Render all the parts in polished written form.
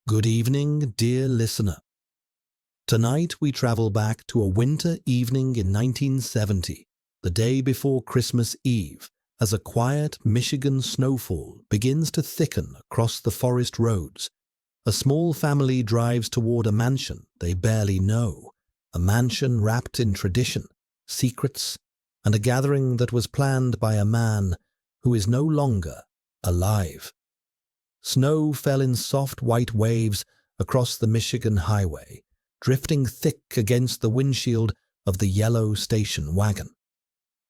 Good evening, dear listener. Tonight we travel back to a winter evening in 1970, the day before Christmas Eve, as a quiet Michigan snowfall begins to thicken across the forest roads. A small family drives toward a mansion they barely know, a mansion wrapped in tradition, secrets, and a gathering that was planned by a man who is no longer alive. Snow fell in soft white waves across the Michigan highway, drifting thick against the windshield of the yellow station wagon.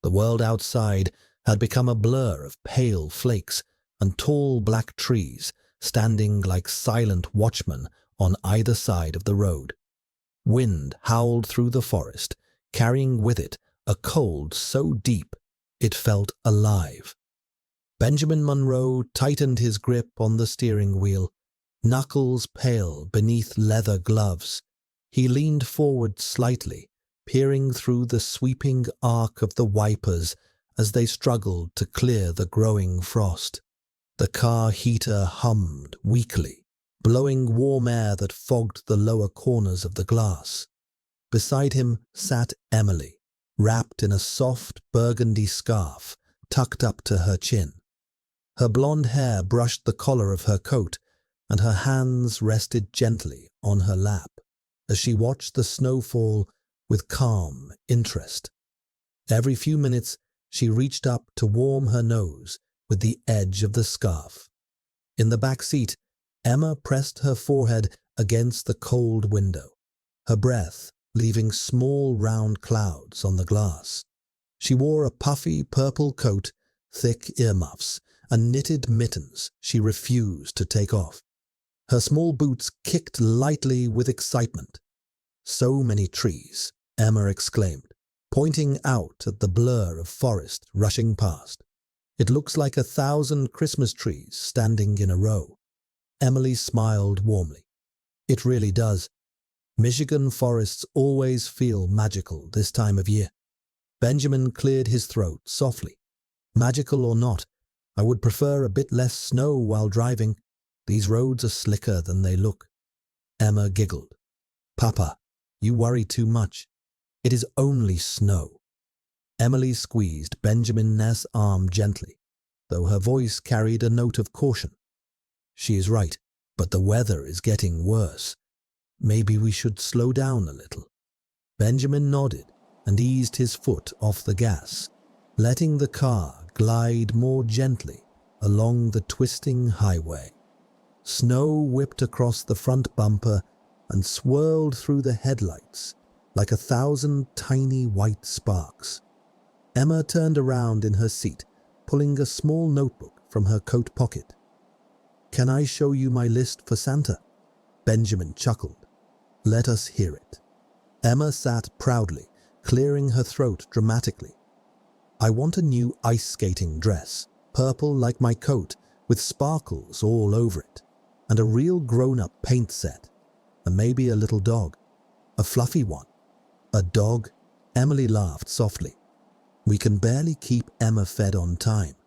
The world outside had become a blur of pale flakes and tall black trees standing like silent watchmen on either side of the road. Wind howled through the forest, carrying with it a cold so deep it felt alive. Benjamin Monroe tightened his grip on the steering wheel, knuckles pale beneath leather gloves. He leaned forward slightly, peering through the sweeping arc of the wipers as they struggled to clear the growing frost. The car heater hummed weakly, blowing warm air that fogged the lower corners of the glass. Beside him sat Emily, wrapped in a soft burgundy scarf tucked up to her chin. Her blonde hair brushed the collar of her coat, and her hands rested gently on her lap as she watched the snowfall with calm interest. Every few minutes she reached up to warm her nose with the edge of the scarf. In the back seat, Emma pressed her forehead against the cold window, her breath leaving small round clouds on the glass. She wore a puffy purple coat, thick earmuffs, and knitted mittens she refused to take off. Her small boots kicked lightly with excitement. "So many trees," Emma exclaimed, pointing out at the blur of forest rushing past. "It looks like 1,000 Christmas trees standing in a row." Emily smiled warmly. "It really does. Michigan forests always feel magical this time of year." Benjamin cleared his throat softly. "Magical or not, I would prefer a bit less snow while driving. These roads are slicker than they look." Emma giggled. "Papa, you worry too much. It is only snow." Emily squeezed Benjamin's arm gently, though her voice carried a note of caution. "She is right, but the weather is getting worse. Maybe we should slow down a little." Benjamin nodded and eased his foot off the gas, letting the car glide more gently along the twisting highway. Snow whipped across the front bumper and swirled through the headlights like 1,000 tiny white sparks. Emma turned around in her seat, pulling a small notebook from her coat pocket. "Can I show you my list for Santa?" Benjamin chuckled. "Let us hear it." Emma sat proudly, clearing her throat dramatically. "I want a new ice skating dress, purple like my coat, with sparkles all over it, and a real grown-up paint set, and maybe a little dog, a fluffy one." "A dog?" Emily laughed softly. "We can barely keep Emma fed on time,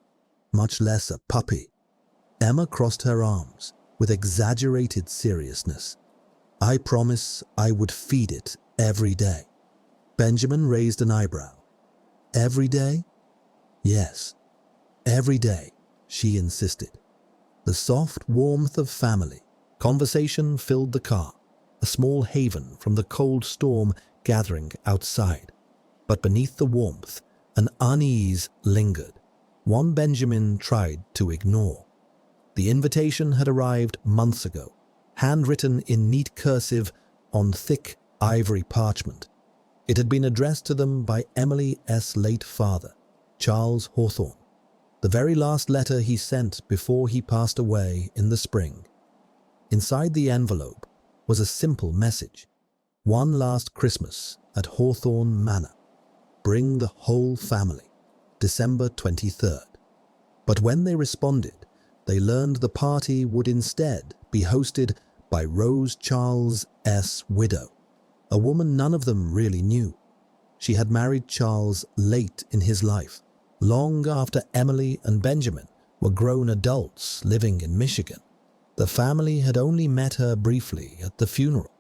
much less a puppy." Emma crossed her arms with exaggerated seriousness. "I promise I would feed it every day." Benjamin raised an eyebrow. "Every day?" "Yes, every day," she insisted. The soft warmth of family conversation filled the car, a small haven from the cold storm gathering outside. But beneath the warmth, an unease lingered, one Benjamin tried to ignore. The invitation had arrived months ago, handwritten in neat cursive on thick ivory parchment. It had been addressed to them by Emily's late father, Charles Hawthorne, the very last letter he sent before he passed away in the spring. Inside the envelope was a simple message: "One last Christmas at Hawthorne Manor. Bring the whole family. December 23rd. But when they responded, they learned the party would instead be hosted by Rose Charles' widow, a woman none of them really knew. She had married Charles late in his life, long after Emily and Benjamin were grown adults living in Michigan. The family had only met her briefly at the funeral.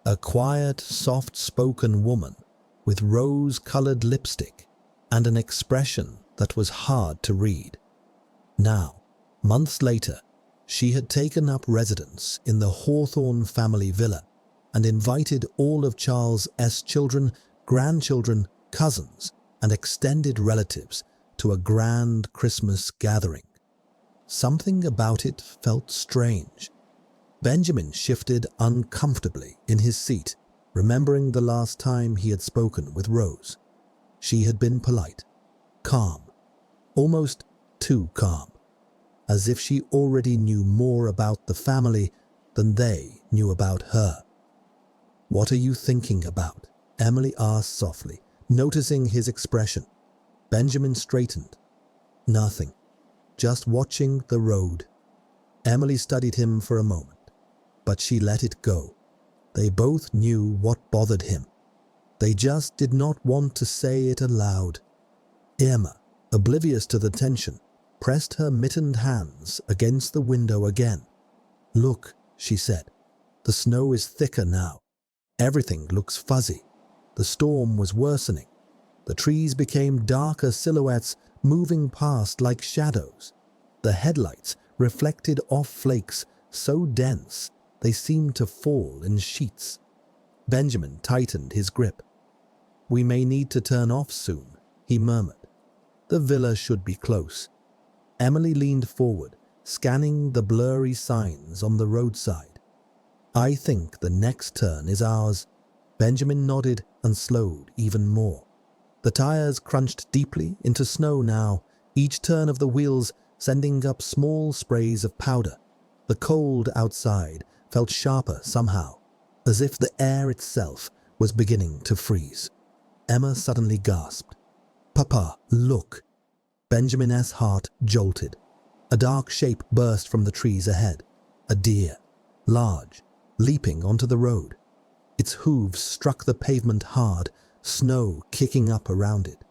A quiet, soft-spoken woman with rose-colored lipstick and an expression that was hard to read. Now, months later, she had taken up residence in the Hawthorne family villa and invited all of Charles's children, grandchildren, cousins, and extended relatives to a grand Christmas gathering. Something about it felt strange. Benjamin shifted uncomfortably in his seat, remembering the last time he had spoken with Rose. She had been polite, calm, almost too calm, as if she already knew more about the family than they knew about her. "What are you thinking about?" Emily asked softly, noticing his expression. Benjamin straightened. "Nothing. Just watching the road." Emily studied him for a moment, but she let it go. They both knew what bothered him. They just did not want to say it aloud. Emma, oblivious to the tension, pressed her mittened hands against the window again. "Look," she said. "The snow is thicker now. Everything looks fuzzy. The storm was worsening. The trees became darker silhouettes moving past like shadows. The headlights reflected off flakes so dense they seemed to fall in sheets." Benjamin tightened his grip. "We may need to turn off soon," he murmured. "The villa should be close." Emily leaned forward, scanning the blurry signs on the roadside. "I think the next turn is ours." Benjamin nodded and slowed even more. The tires crunched deeply into snow now, each turn of the wheels sending up small sprays of powder. The cold outside felt sharper somehow, as if the air itself was beginning to freeze. Emma suddenly gasped. "Papa, look!" Benjamin's heart jolted. A dark shape burst from the trees ahead. A deer, large, leaping onto the road. Its hooves struck the pavement hard, snow kicking up around it.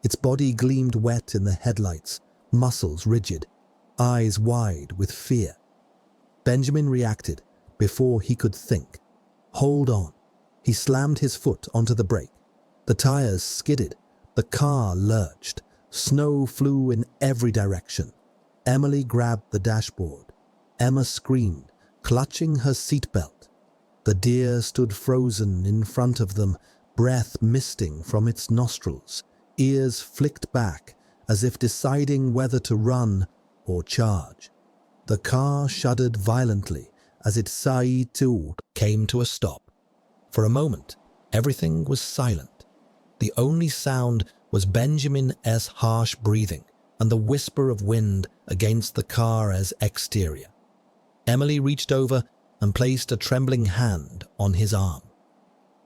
Its body gleamed wet in the headlights, muscles rigid, eyes wide with fear. Benjamin reacted before he could think. "Hold on." He slammed his foot onto the brake. The tires skidded. The car lurched. Snow flew in every direction. Emily grabbed the dashboard. Emma screamed, clutching her seatbelt. The deer stood frozen in front of them, breath misting from its nostrils, ears flicked back as if deciding whether to run or charge. The car shuddered violently as it sighed to came to a stop. For a moment, everything was silent. The only sound was Benjamin's harsh breathing and the whisper of wind against the car's exterior. Emily reached over and placed a trembling hand on his arm.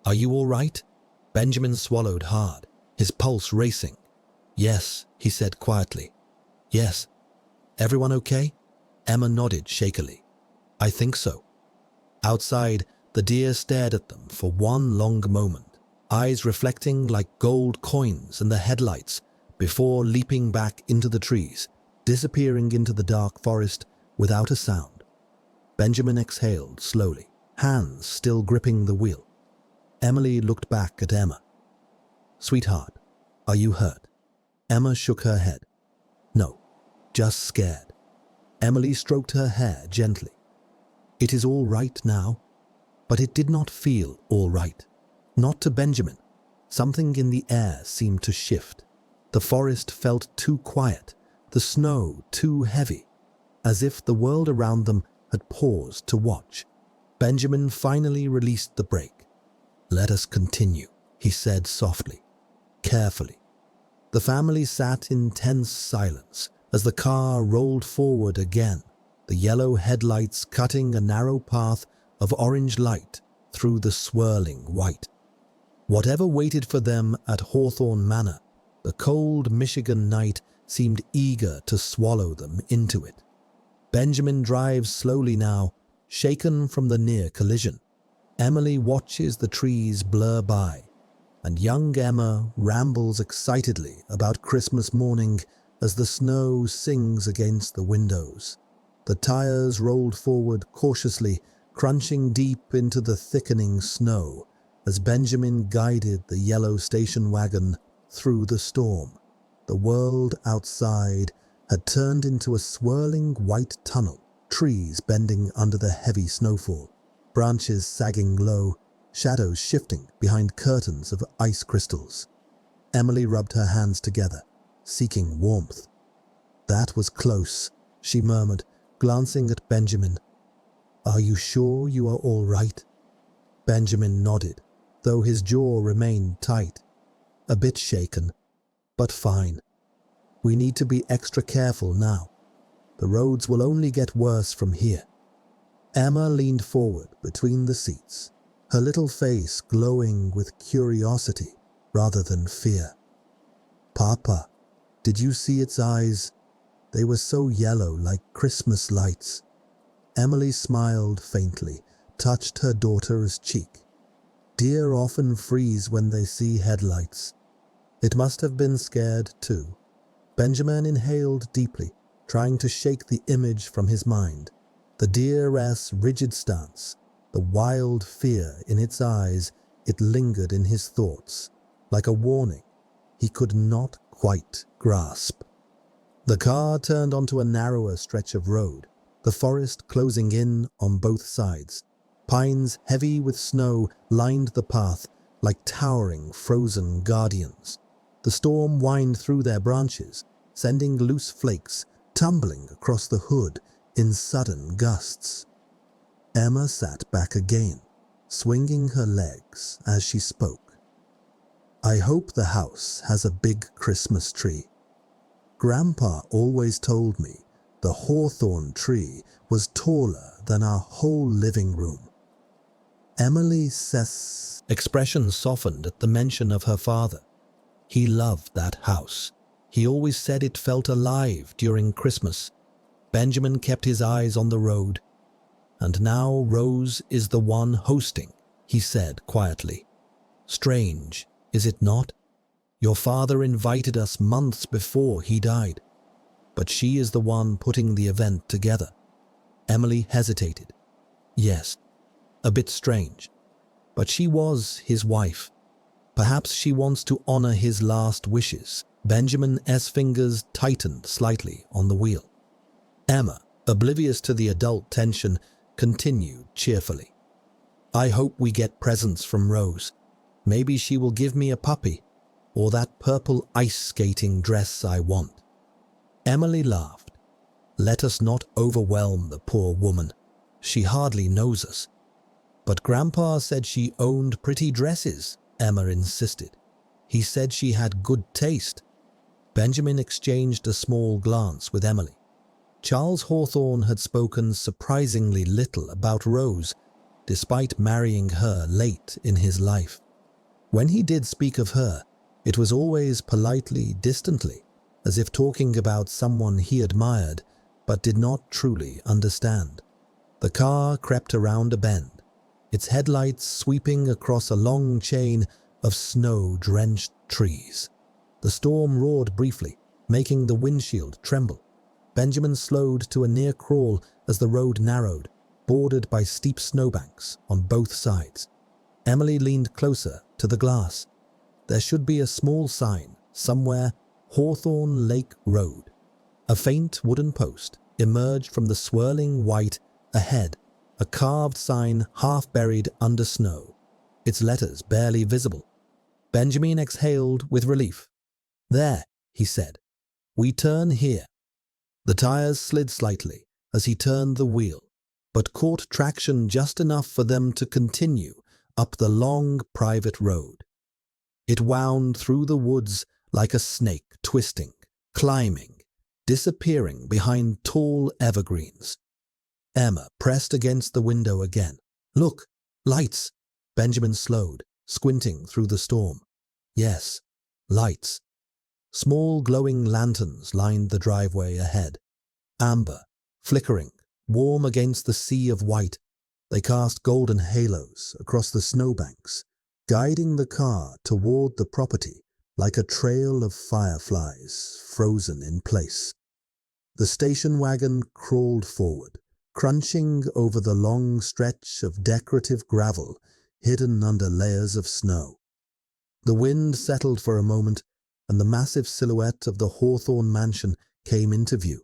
"Are you all right?" Benjamin swallowed hard, his pulse racing. "Yes," he said quietly. "Yes. Everyone okay?" Emma nodded shakily. "I think so." Outside, the deer stared at them for one long moment, eyes reflecting like gold coins in the headlights before leaping back into the trees, disappearing into the dark forest without a sound. Benjamin exhaled slowly, hands still gripping the wheel. Emily looked back at Emma. "Sweetheart, are you hurt?" Emma shook her head. "No, just scared." Emily stroked her hair gently. "It is all right now." But it did not feel all right. Not to Benjamin. Something in the air seemed to shift. The forest felt too quiet, the snow too heavy, as if the world around them had paused to watch. Benjamin finally released the brake. "Let us continue," he said softly, carefully. The family sat in tense silence as the car rolled forward again, the yellow headlights cutting a narrow path of orange light through the swirling white. Whatever waited for them at Hawthorne Manor, the cold Michigan night seemed eager to swallow them into it. Benjamin drives slowly now, shaken from the near collision. Emily watches the trees blur by, and young Emma rambles excitedly about Christmas morning as the snow sings against the windows. The tires rolled forward cautiously, crunching deep into the thickening snow as Benjamin guided the yellow station wagon through the storm. The world outside had turned into a swirling white tunnel, trees bending under the heavy snowfall, branches sagging low, shadows shifting behind curtains of ice crystals. Emily rubbed her hands together, seeking warmth. "That was close," she murmured, glancing at Benjamin. "Are you sure you are all right?" Benjamin nodded, though his jaw remained tight. "A bit shaken, but fine. We need to be extra careful now. The roads will only get worse from here." Emma leaned forward between the seats, her little face glowing with curiosity rather than fear. "Papa, did you see its eyes? They were so yellow, like Christmas lights." Emily smiled faintly, touched her daughter's cheek. "Deer often freeze when they see headlights." It must have been scared too. Benjamin inhaled deeply, trying to shake the image from his mind. The deer's rigid stance, the wild fear in its eyes, it lingered in his thoughts, like a warning he could not quite grasp. The car turned onto a narrower stretch of road, the forest closing in on both sides. Pines heavy with snow lined the path like towering frozen guardians. The storm whined through their branches, sending loose flakes tumbling across the hood in sudden gusts. Emma sat back again, swinging her legs as she spoke. "I hope the house has a big Christmas tree. Grandpa always told me the hawthorn tree was taller than our whole living room." Emily's expression softened at the mention of her father. He loved that house. He always said it felt alive during Christmas. Benjamin kept his eyes on the road. "And now Rose is the one hosting," he said quietly. "Strange, is it not? Your father invited us months before he died, but she is the one putting the event together." Emily hesitated. Yes, a bit strange, but she was his wife. Perhaps she wants to honor his last wishes. Benjamin's fingers tightened slightly on the wheel. Emma, oblivious to the adult tension, continued cheerfully. "I hope we get presents from Rose. Maybe she will give me a puppy, or that purple ice skating dress I want." Emily laughed. "Let us not overwhelm the poor woman. She hardly knows us." "But Grandpa said she owned pretty dresses," Emma insisted. "He said she had good taste." Benjamin exchanged a small glance with Emily. Charles Hawthorne had spoken surprisingly little about Rose, despite marrying her late in his life. When he did speak of her, it was always politely, distantly, as if talking about someone he admired but did not truly understand. The car crept around a bend, its headlights sweeping across a long chain of snow-drenched trees. The storm roared briefly, making the windshield tremble. Benjamin slowed to a near crawl as the road narrowed, bordered by steep snowbanks on both sides. Emily leaned closer to the glass. There should be a small sign somewhere, Hawthorne Lake Road. A faint wooden post emerged from the swirling white ahead, a carved sign half buried under snow, its letters barely visible. Benjamin exhaled with relief. "There," he said. "We turn here." The tires slid slightly as he turned the wheel, but caught traction just enough for them to continue up the long private road. It wound through the woods like a snake, twisting, climbing, disappearing behind tall evergreens. Emma pressed against the window again. "Look, lights!" Benjamin slowed, squinting through the storm. Yes, lights. Small glowing lanterns lined the driveway ahead. Amber, flickering, warm against the sea of white, they cast golden halos across the snowbanks, guiding the car toward the property like a trail of fireflies frozen in place. The station wagon crawled forward, crunching over the long stretch of decorative gravel hidden under layers of snow. The wind settled for a moment, and the massive silhouette of the Hawthorne mansion came into view.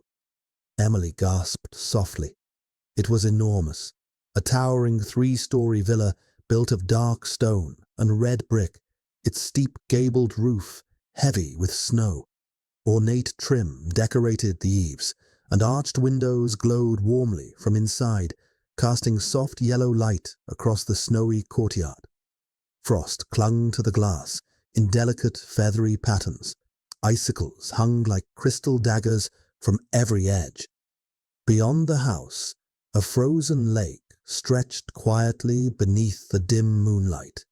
Emily gasped softly. It was enormous, a towering three-story villa built of dark stone and red brick, its steep gabled roof heavy with snow. Ornate trim decorated the eaves, and arched windows glowed warmly from inside, casting soft yellow light across the snowy courtyard. Frost clung to the glass in delicate feathery patterns. Icicles hung like crystal daggers from every edge. Beyond the house, a frozen lake stretched quietly beneath the dim moonlight.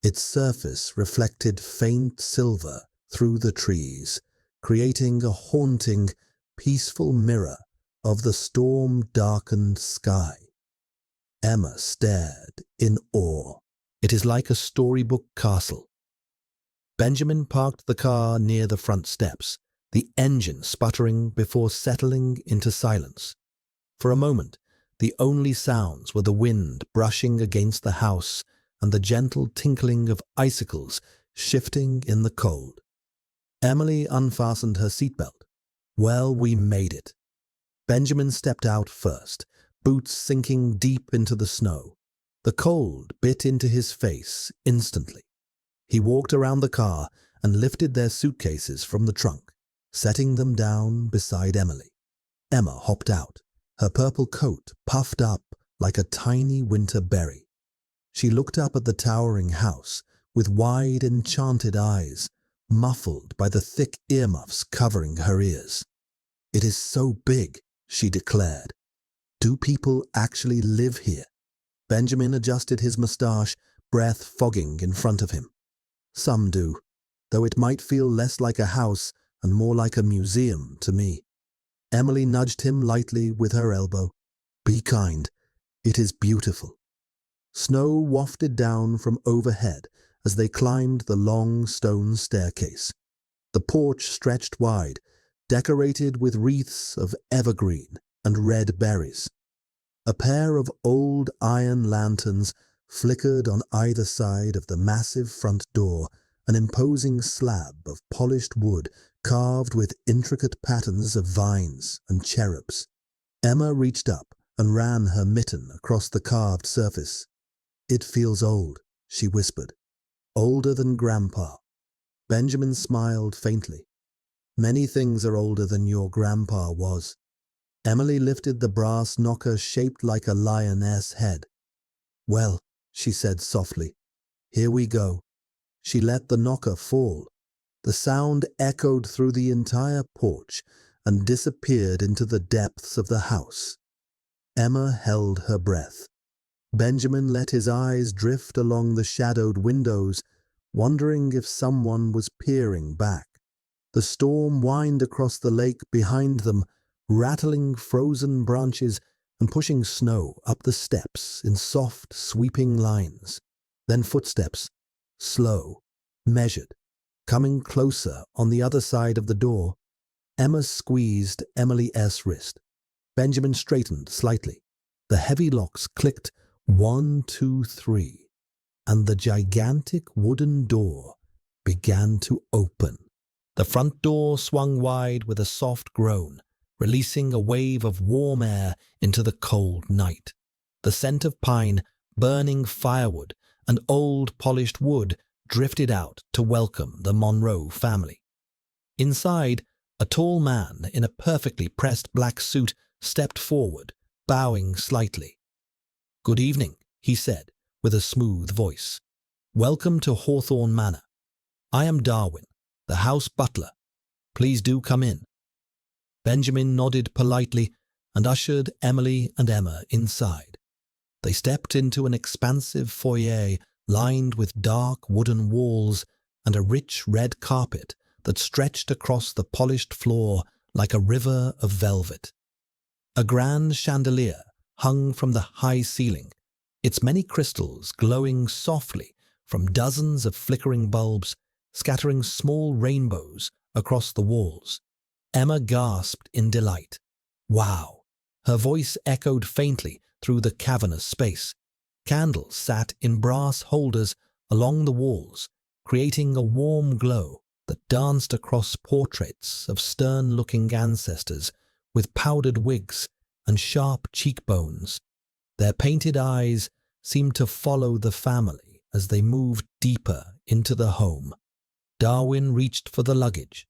Its surface reflected faint silver through the trees, creating a haunting, peaceful mirror of the storm-darkened sky. Emma stared in awe. It is like a storybook castle. Benjamin parked the car near the front steps, the engine sputtering before settling into silence. For a moment, the only sounds were the wind brushing against the house and the gentle tinkling of icicles shifting in the cold. Emily unfastened her seatbelt. Well, we made it. Benjamin stepped out first, boots sinking deep into the snow. The cold bit into his face instantly. He walked around the car and lifted their suitcases from the trunk, setting them down beside Emily. Emma hopped out, her purple coat puffed up like a tiny winter berry. She looked up at the towering house with wide, enchanted eyes, muffled by the thick earmuffs covering her ears. "It is so big," she declared. "Do people actually live here?" Benjamin adjusted his mustache, breath fogging in front of him. "Some do, though it might feel less like a house and more like a museum to me." Emily nudged him lightly with her elbow. "Be kind. It is beautiful." Snow wafted down from overhead as they climbed the long stone staircase. The porch stretched wide, decorated with wreaths of evergreen and red berries. A pair of old iron lanterns flickered on either side of the massive front door, an imposing slab of polished wood carved with intricate patterns of vines and cherubs. Emma reached up and ran her mitten across the carved surface. "It feels old," she whispered. "Older than Grandpa." Benjamin smiled faintly. "Many things are older than your grandpa was." Emily lifted the brass knocker shaped like a lioness head. "Well," she said softly, "here we go." She let the knocker fall. The sound echoed through the entire porch and disappeared into the depths of the house. Emma held her breath. Benjamin let his eyes drift along the shadowed windows, wondering if someone was peering back. The storm whined across the lake behind them, rattling frozen branches and pushing snow up the steps in soft, sweeping lines. Then footsteps, slow, measured, coming closer on the other side of the door. Emma squeezed Emily's wrist. Benjamin straightened slightly. The heavy locks clicked 1, 2, 3, and the gigantic wooden door began to open. The front door swung wide with a soft groan, releasing a wave of warm air into the cold night. The scent of pine, burning firewood, and old polished wood drifted out to welcome the Monroe family. Inside, a tall man in a perfectly pressed black suit stepped forward, bowing slightly. "Good evening," he said, with a smooth voice. "Welcome to Hawthorne Manor. I am Darwin, the house butler. Please do come in." Benjamin nodded politely and ushered Emily and Emma inside. They stepped into an expansive foyer lined with dark wooden walls and a rich red carpet that stretched across the polished floor like a river of velvet. A grand chandelier hung from the high ceiling, its many crystals glowing softly from dozens of flickering bulbs, scattering small rainbows across the walls. Emma gasped in delight. Wow! Her voice echoed faintly through the cavernous space. Candles sat in brass holders along the walls, creating a warm glow that danced across portraits of stern-looking ancestors with powdered wigs and sharp cheekbones. Their painted eyes seemed to follow the family as they moved deeper into the home. Darwin reached for the luggage.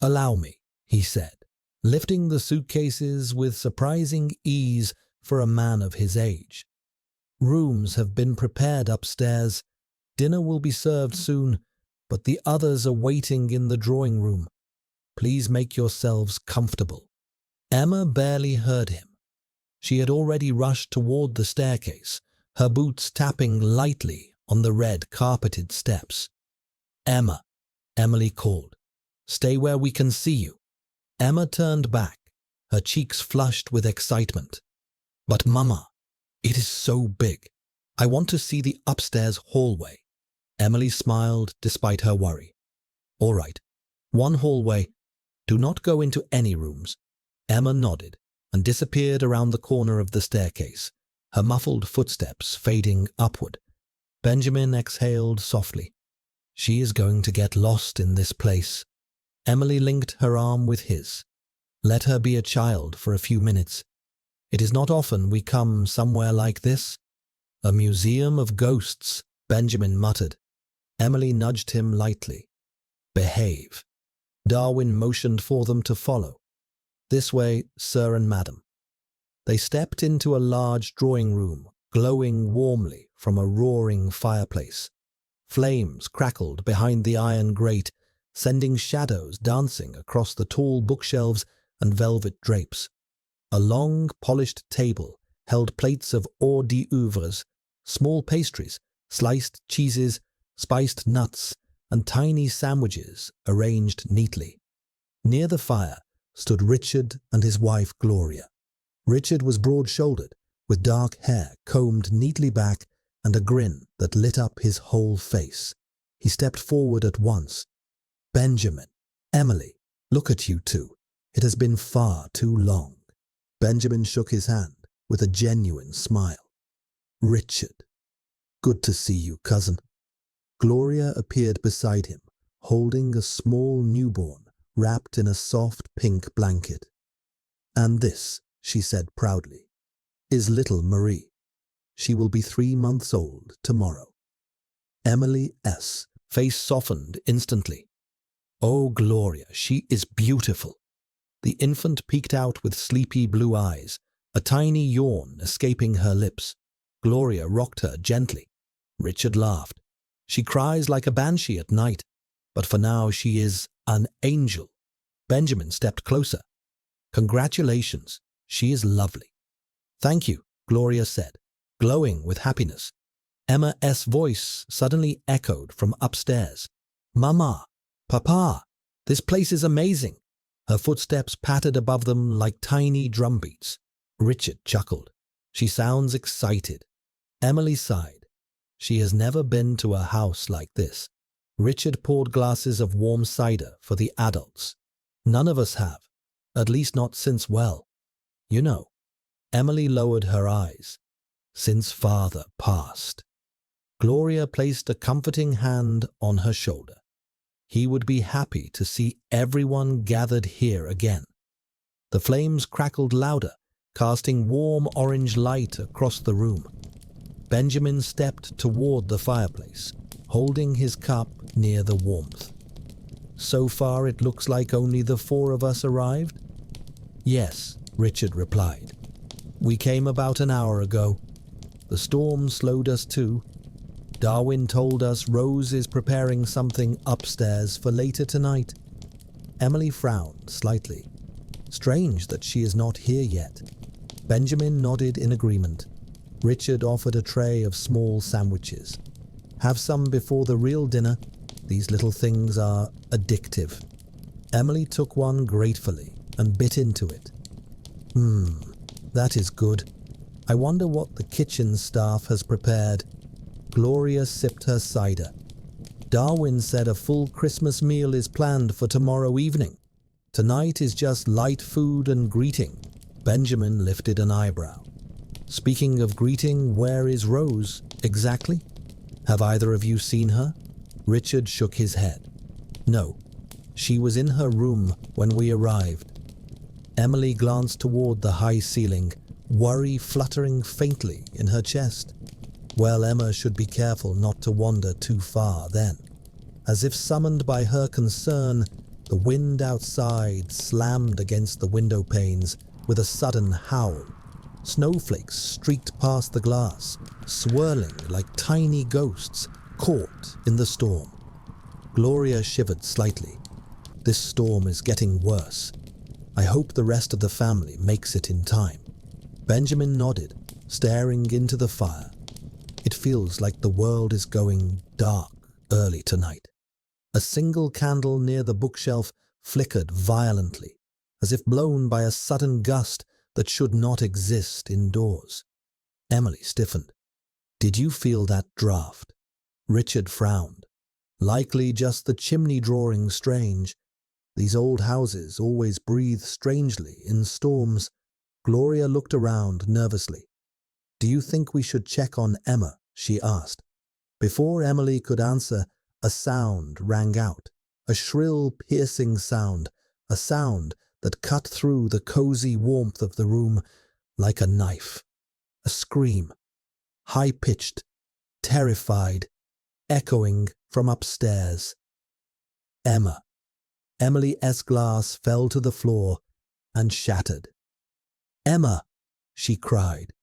"Allow me," he said, lifting the suitcases with surprising ease for a man of his age. "Rooms have been prepared upstairs. Dinner will be served soon, but the others are waiting in the drawing room. Please make yourselves comfortable." Emma barely heard him. She had already rushed toward the staircase, her boots tapping lightly on the red carpeted steps. "Emma," Emily called. "Stay where we can see you." Emma turned back, her cheeks flushed with excitement. "But Mama, it is so big. I want to see the upstairs hallway." Emily smiled despite her worry. "All right, one hallway. Do not go into any rooms." Emma nodded and disappeared around the corner of the staircase, her muffled footsteps fading upward. Benjamin exhaled softly. She is going to get lost in this place. Emily linked her arm with his. Let her be a child for a few minutes. It is not often we come somewhere like this. A museum of ghosts, Benjamin muttered. Emily nudged him lightly. Behave. Darwin motioned for them to follow. This way, sir and madam. They stepped into a large drawing room, glowing warmly from a roaring fireplace. Flames crackled behind the iron grate, sending shadows dancing across the tall bookshelves and velvet drapes. A long, polished table held plates of hors d'oeuvres, small pastries, sliced cheeses, spiced nuts, and tiny sandwiches arranged neatly. Near the fire stood Richard and his wife Gloria. Richard was broad-shouldered, with dark hair combed neatly back and a grin that lit up his whole face. He stepped forward at once. "Benjamin, Emily, look at you two. It has been far too long." Benjamin shook his hand with a genuine smile. "Richard, good to see you, cousin." Gloria appeared beside him, holding a small newborn wrapped in a soft pink blanket. "And this," she said proudly, "is little Marie. She will be 3 months old tomorrow." Emily's face softened instantly. "Oh, Gloria, she is beautiful." The infant peeked out with sleepy blue eyes, a tiny yawn escaping her lips. Gloria rocked her gently. Richard laughed. "She cries like a banshee at night, but for now she is an angel." Benjamin stepped closer. "Congratulations, she is lovely." "Thank you," Gloria said, glowing with happiness. Emma's voice suddenly echoed from upstairs. "Mama, Papa, this place is amazing." Her footsteps pattered above them like tiny drumbeats. Richard chuckled. "She sounds excited." Emily sighed. She has never been to a house like this. Richard poured glasses of warm cider for the adults. "None of us have, at least not since, well, you know." Emily lowered her eyes. "Since father passed." Gloria placed a comforting hand on her shoulder. He would be happy to see everyone gathered here again. The flames crackled louder, casting warm orange light across the room. Benjamin stepped toward the fireplace, holding his cup near the warmth. "So far it looks like only the 4 of us arrived?" "Yes," Richard replied. "We came about an hour ago. The storm slowed us too. Darwin told us Rose is preparing something upstairs for later tonight." Emily frowned slightly. Strange that she is not here yet. Benjamin nodded in agreement. Richard offered a tray of small sandwiches. "Have some before the real dinner. These little things are addictive." Emily took one gratefully and bit into it. That is good. I wonder what the kitchen staff has prepared." Gloria sipped her cider. "Darwin said a full Christmas meal is planned for tomorrow evening." Tonight is just light food and greeting." Benjamin lifted an eyebrow. "Speaking of greeting, where is Rose, exactly? Have either of you seen her?" Richard shook his head. "No, she was in her room when we arrived." Emily glanced toward the high ceiling, worry fluttering faintly in her chest. Well, Emma should be careful not to wander too far then. As if summoned by her concern, the wind outside slammed against the window panes with a sudden howl. Snowflakes streaked past the glass, swirling like tiny ghosts caught in the storm. Gloria shivered slightly. "This storm is getting worse. I hope the rest of the family makes it in time." Benjamin nodded, staring into the fire. "It feels like the world is going dark early tonight." A single candle near the bookshelf flickered violently, as if blown by a sudden gust that should not exist indoors. Emily stiffened. "Did you feel that draft?" Richard frowned. "Likely just the chimney drawing strange. These old houses always breathe strangely in storms." Gloria looked around nervously. "Do you think we should check on Emma?" she asked. Before Emily could answer, a sound rang out, a shrill, piercing sound, a sound that cut through the cozy warmth of the room like a knife. A scream, high-pitched, terrified, echoing from upstairs. Emma. Emily's glass fell to the floor and shattered. "Emma!" she cried.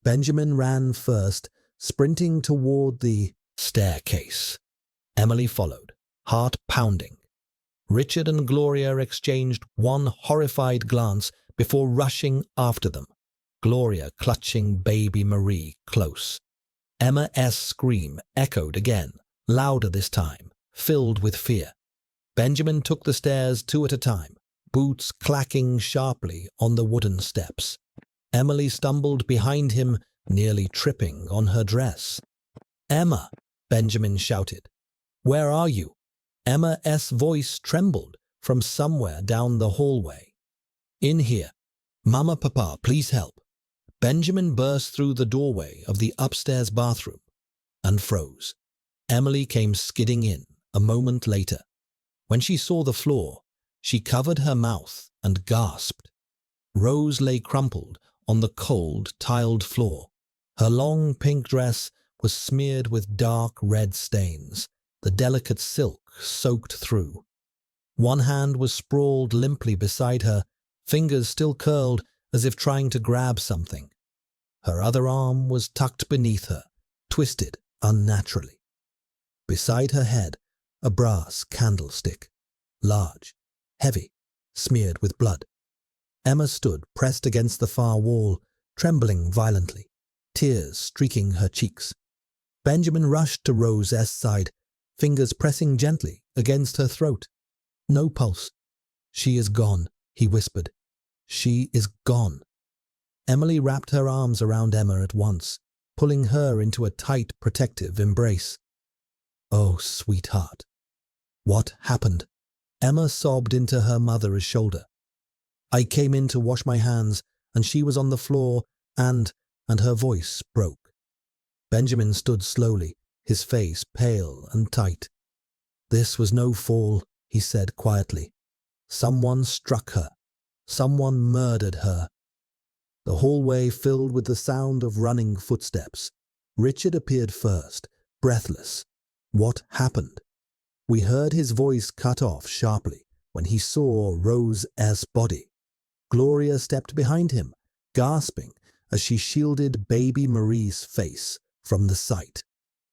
Benjamin ran first, sprinting toward the staircase. Emily followed, heart pounding. Richard and Gloria exchanged one horrified glance before rushing after them, Gloria clutching baby Marie close. Emma's scream echoed again, louder this time, filled with fear. Benjamin took the stairs two at a time, boots clacking sharply on the wooden steps. Emily stumbled behind him, nearly tripping on her dress. "Emma!" Benjamin shouted. "Where are you?" Emma's voice trembled from somewhere down the hallway. "In here. Mama, Papa, please help." Benjamin burst through the doorway of the upstairs bathroom and froze. Emily came skidding in a moment later. When she saw the floor, she covered her mouth and gasped. Rose lay crumpled on the cold, tiled floor. Her long pink dress was smeared with dark red stains, the delicate silk soaked through. One hand was sprawled limply beside her, fingers still curled as if trying to grab something. Her other arm was tucked beneath her, twisted unnaturally. Beside her head, a brass candlestick, large, heavy, smeared with blood. Emma stood pressed against the far wall, trembling violently, tears streaking her cheeks. Benjamin rushed to Rose's side, fingers pressing gently against her throat. "No pulse. She is gone," he whispered. "She is gone." Emily wrapped her arms around Emma at once, pulling her into a tight, protective embrace. "Oh, sweetheart. What happened?" Emma sobbed into her mother's shoulder. "I came in to wash my hands, and she was on the floor, and her voice broke." Benjamin stood slowly, his face pale and tight. "This was no fall," he said quietly. "Someone struck her. Someone murdered her." The hallway filled with the sound of running footsteps. Richard appeared first, breathless. "What happened?" We heard his voice cut off sharply when he saw Rose's body. Gloria stepped behind him, gasping as she shielded baby Marie's face from the sight.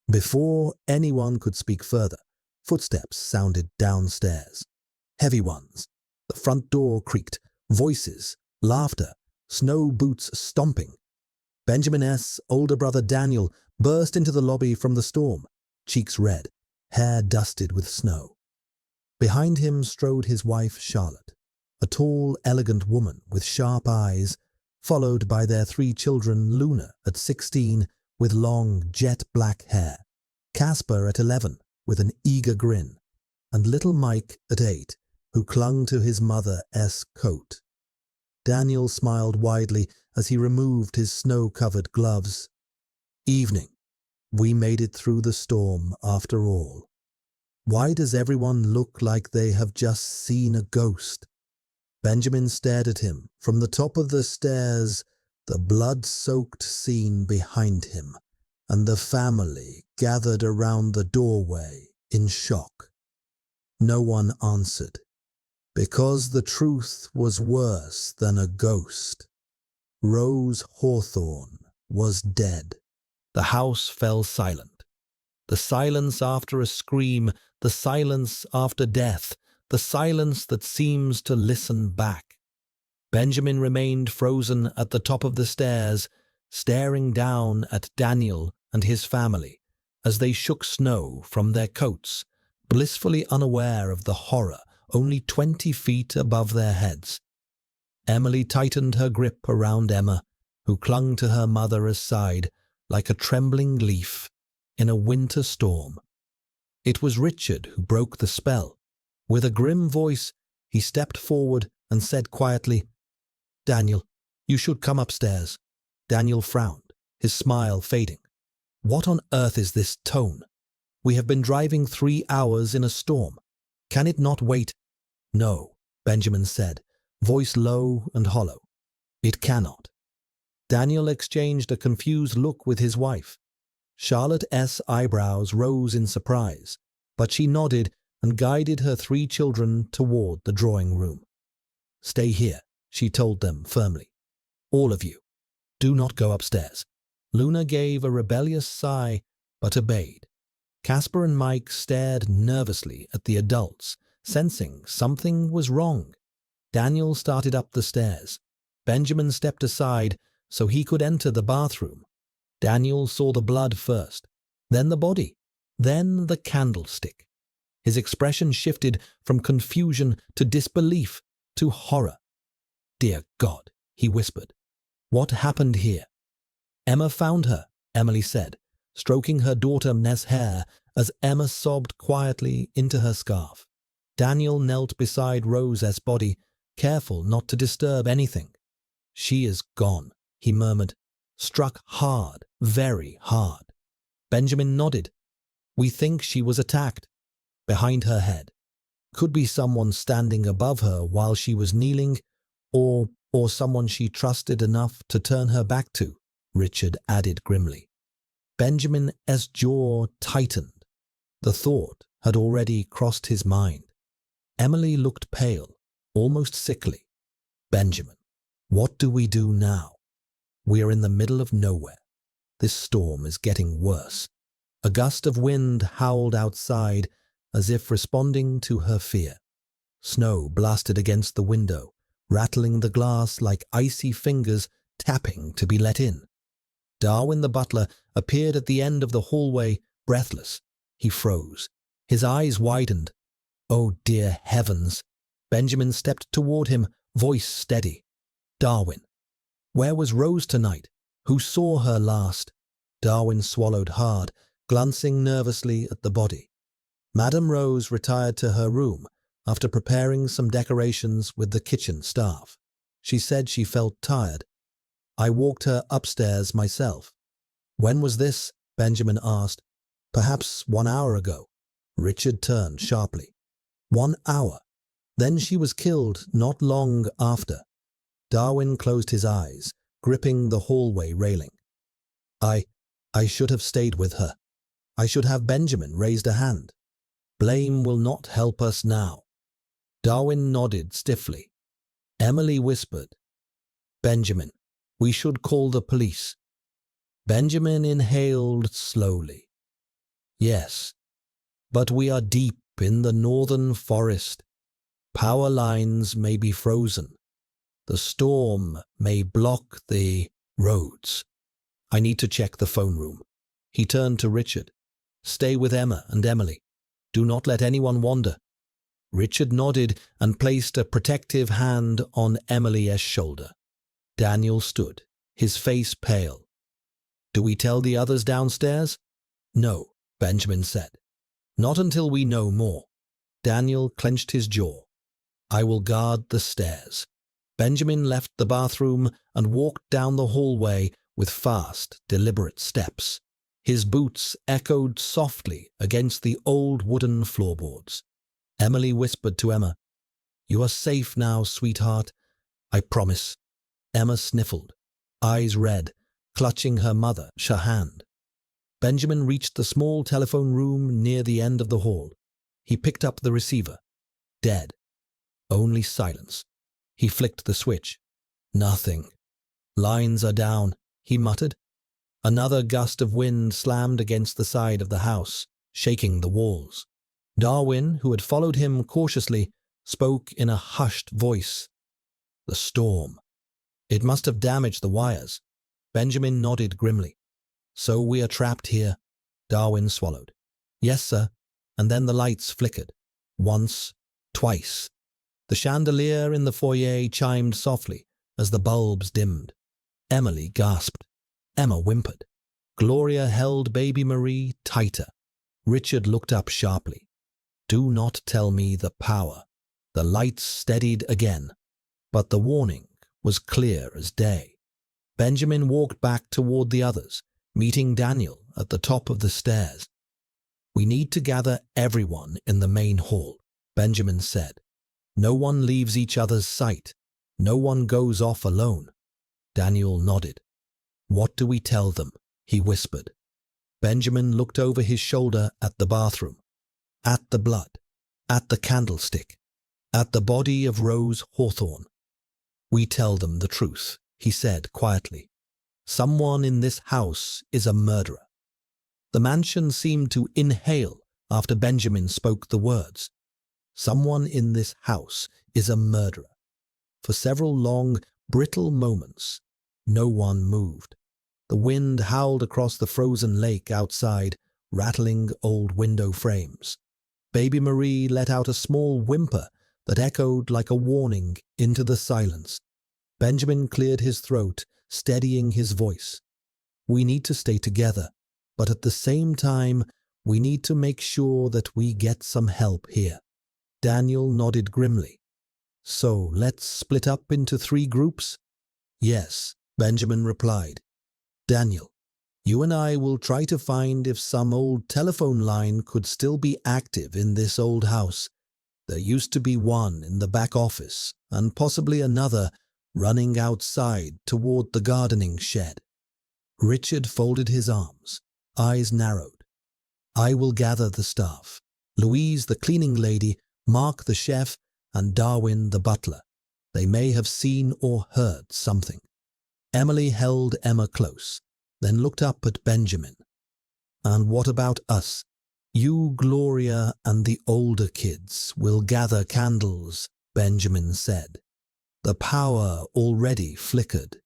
Before anyone could speak further, footsteps sounded downstairs. Heavy ones. The front door creaked. Voices, laughter, snow boots stomping. Benjamin's older brother Daniel burst into the lobby from the storm, cheeks red, hair dusted with snow. Behind him strode his wife Charlotte, a tall, elegant woman with sharp eyes, followed by their 3 children, Luna at 16 with long jet-black hair, Casper at 11 with an eager grin, and little Mike at 8 who clung to his mother's coat. Daniel smiled widely as he removed his snow-covered gloves. Evening. We made it through the storm after all. Why does everyone look like they have just seen a ghost? Benjamin stared at him from the top of the stairs, the blood-soaked scene behind him, and the family gathered around the doorway in shock. No one answered, because the truth was worse than a ghost. Rose Hawthorne was dead. The house fell silent. The silence after a scream, the silence after death, the silence that seems to listen back. Benjamin remained frozen at the top of the stairs, staring down at Daniel and his family as they shook snow from their coats, blissfully unaware of the horror only 20 feet above their heads. Emily tightened her grip around Emma, who clung to her mother's side like a trembling leaf in a winter storm. It was Richard who broke the spell. With a grim voice, he stepped forward and said quietly, "Daniel, you should come upstairs." Daniel frowned, his smile fading. "What on earth is this tone? We have been driving 3 hours in a storm. Can it not wait?" "No," Benjamin said, voice low and hollow. "It cannot." Daniel exchanged a confused look with his wife. Charlotte's eyebrows rose in surprise, but she nodded and guided her 3 children toward the drawing room. "Stay here," she told them firmly. "All of you. Do not go upstairs." Luna gave a rebellious sigh, but obeyed. Casper and Mike stared nervously at the adults, sensing something was wrong. Daniel started up the stairs. Benjamin stepped aside so he could enter the bathroom. Daniel saw the blood first, then the body, then the candlestick. His expression shifted from confusion to disbelief to horror. "Dear God," he whispered. "What happened here?" "Emma found her," Emily said, stroking her daughter's hair as Emma sobbed quietly into her scarf. Daniel knelt beside Rose's body, careful not to disturb anything. "She is gone," he murmured, "struck hard, very hard." Benjamin nodded. "We think she was attacked." Behind her head. "Could be someone standing above her while she was kneeling, or someone she trusted enough to turn her back to," Richard added grimly. Benjamin's jaw tightened. The thought had already crossed his mind. Emily looked pale, almost sickly. "Benjamin, what do we do now? We are in the middle of nowhere. This storm is getting worse." A gust of wind howled outside, as if responding to her fear. Snow blasted against the window, rattling the glass like icy fingers tapping to be let in. Darwin the butler appeared at the end of the hallway, breathless. He froze. His eyes widened. "Oh dear heavens!" Benjamin stepped toward him, voice steady. "Darwin, where was Rose tonight? Who saw her last?" Darwin swallowed hard, glancing nervously at the body. Madame Rose retired to her room after preparing some decorations with the kitchen staff. She said she felt tired. "I walked her upstairs myself." "When was this?" Benjamin asked. "Perhaps 1 hour ago." Richard turned sharply. 1 hour. Then she was killed not long after. Darwin closed his eyes, gripping the hallway railing. I should have stayed with her. I should have." Benjamin raised a hand. "Blame will not help us now." Darwin nodded stiffly. Emily whispered, "Benjamin, we should call the police." Benjamin inhaled slowly. "Yes, but we are deep in the northern forest. Power lines may be frozen. The storm may block the roads. I need to check the phone room." He turned to Richard. "Stay with Emma and Emily. Do not let anyone wander." Richard nodded and placed a protective hand on Emily's shoulder. Daniel stood, his face pale. "Do we tell the others downstairs?" "No," Benjamin said. "Not until we know more." Daniel clenched his jaw. I will guard the stairs. Benjamin left the bathroom and walked down the hallway with fast, deliberate steps. His boots echoed softly against the old wooden floorboards. Emily whispered to Emma, "You are safe now, sweetheart. I promise." Emma sniffled, eyes red, clutching her mother's hand. Benjamin reached the small telephone room near the end of the hall. He picked up the receiver. Dead. Only silence. He flicked the switch. Nothing. "Lines are down," he muttered. Another gust of wind slammed against the side of the house, shaking the walls. Darwin, who had followed him cautiously, spoke in a hushed voice. "The storm. It must have damaged the wires." Benjamin nodded grimly. "So we are trapped here." Darwin swallowed. "Yes, sir." And then the lights flickered. Once, twice. The chandelier in the foyer chimed softly as the bulbs dimmed. Emily gasped. Emma whimpered. Gloria held baby Marie tighter. Richard looked up sharply. "Do not tell me the power." The lights steadied again, but the warning was clear as day. Benjamin walked back toward the others, meeting Daniel at the top of the stairs. "We need to gather everyone in the main hall," Benjamin said. "No one leaves each other's sight. No one goes off alone." Daniel nodded. "What do we tell them?" he whispered. Benjamin looked over his shoulder at the bathroom, at the blood, at the candlestick, at the body of Rose Hawthorne. "We tell them the truth," he said quietly. "Someone in this house is a murderer." The mansion seemed to inhale after Benjamin spoke the words. "Someone in this house is a murderer." For several long, brittle moments, no one moved. The wind howled across the frozen lake outside, rattling old window frames. Baby Marie let out a small whimper that echoed like a warning into the silence. Benjamin cleared his throat, steadying his voice. "We need to stay together, but at the same time, we need to make sure that we get some help here." Daniel nodded grimly. "So let's split up into 3 groups?" "Yes," Benjamin replied. "Daniel, you and I will try to find if some old telephone line could still be active in this old house. There used to be one in the back office, and possibly another running outside toward the gardening shed." Richard folded his arms, eyes narrowed. "I will gather the staff. Louise, the cleaning lady, Mark, the chef, and Darwin, the butler. They may have seen or heard something." Emily held Emma close, then looked up at Benjamin. "And what about us? You, Gloria, and the older kids will gather candles," Benjamin said. The power already flickered.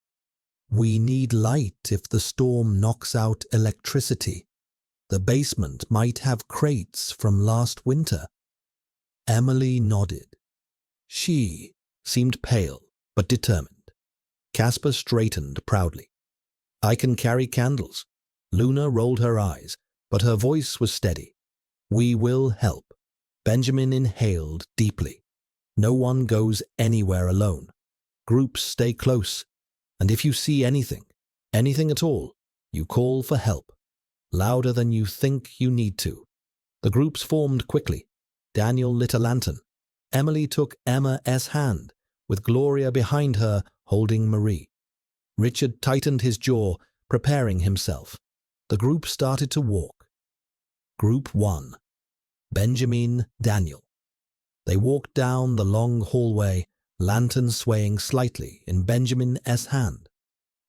"We need light if the storm knocks out electricity. The basement might have crates from last winter." Emily nodded. She seemed pale but determined. Caspar straightened proudly. "I can carry candles." Luna rolled her eyes, but her voice was steady. "We will help." Benjamin inhaled deeply. "No one goes anywhere alone. Groups stay close. And if you see anything at all, you call for help. Louder than you think you need to." The groups formed quickly. Daniel lit a lantern. Emily took Emma's hand, with Gloria behind her holding Marie. Richard tightened his jaw, preparing himself. The group started to walk. Group 1. Benjamin, Daniel. They walked down the long hallway, lantern swaying slightly in Benjamin's hand.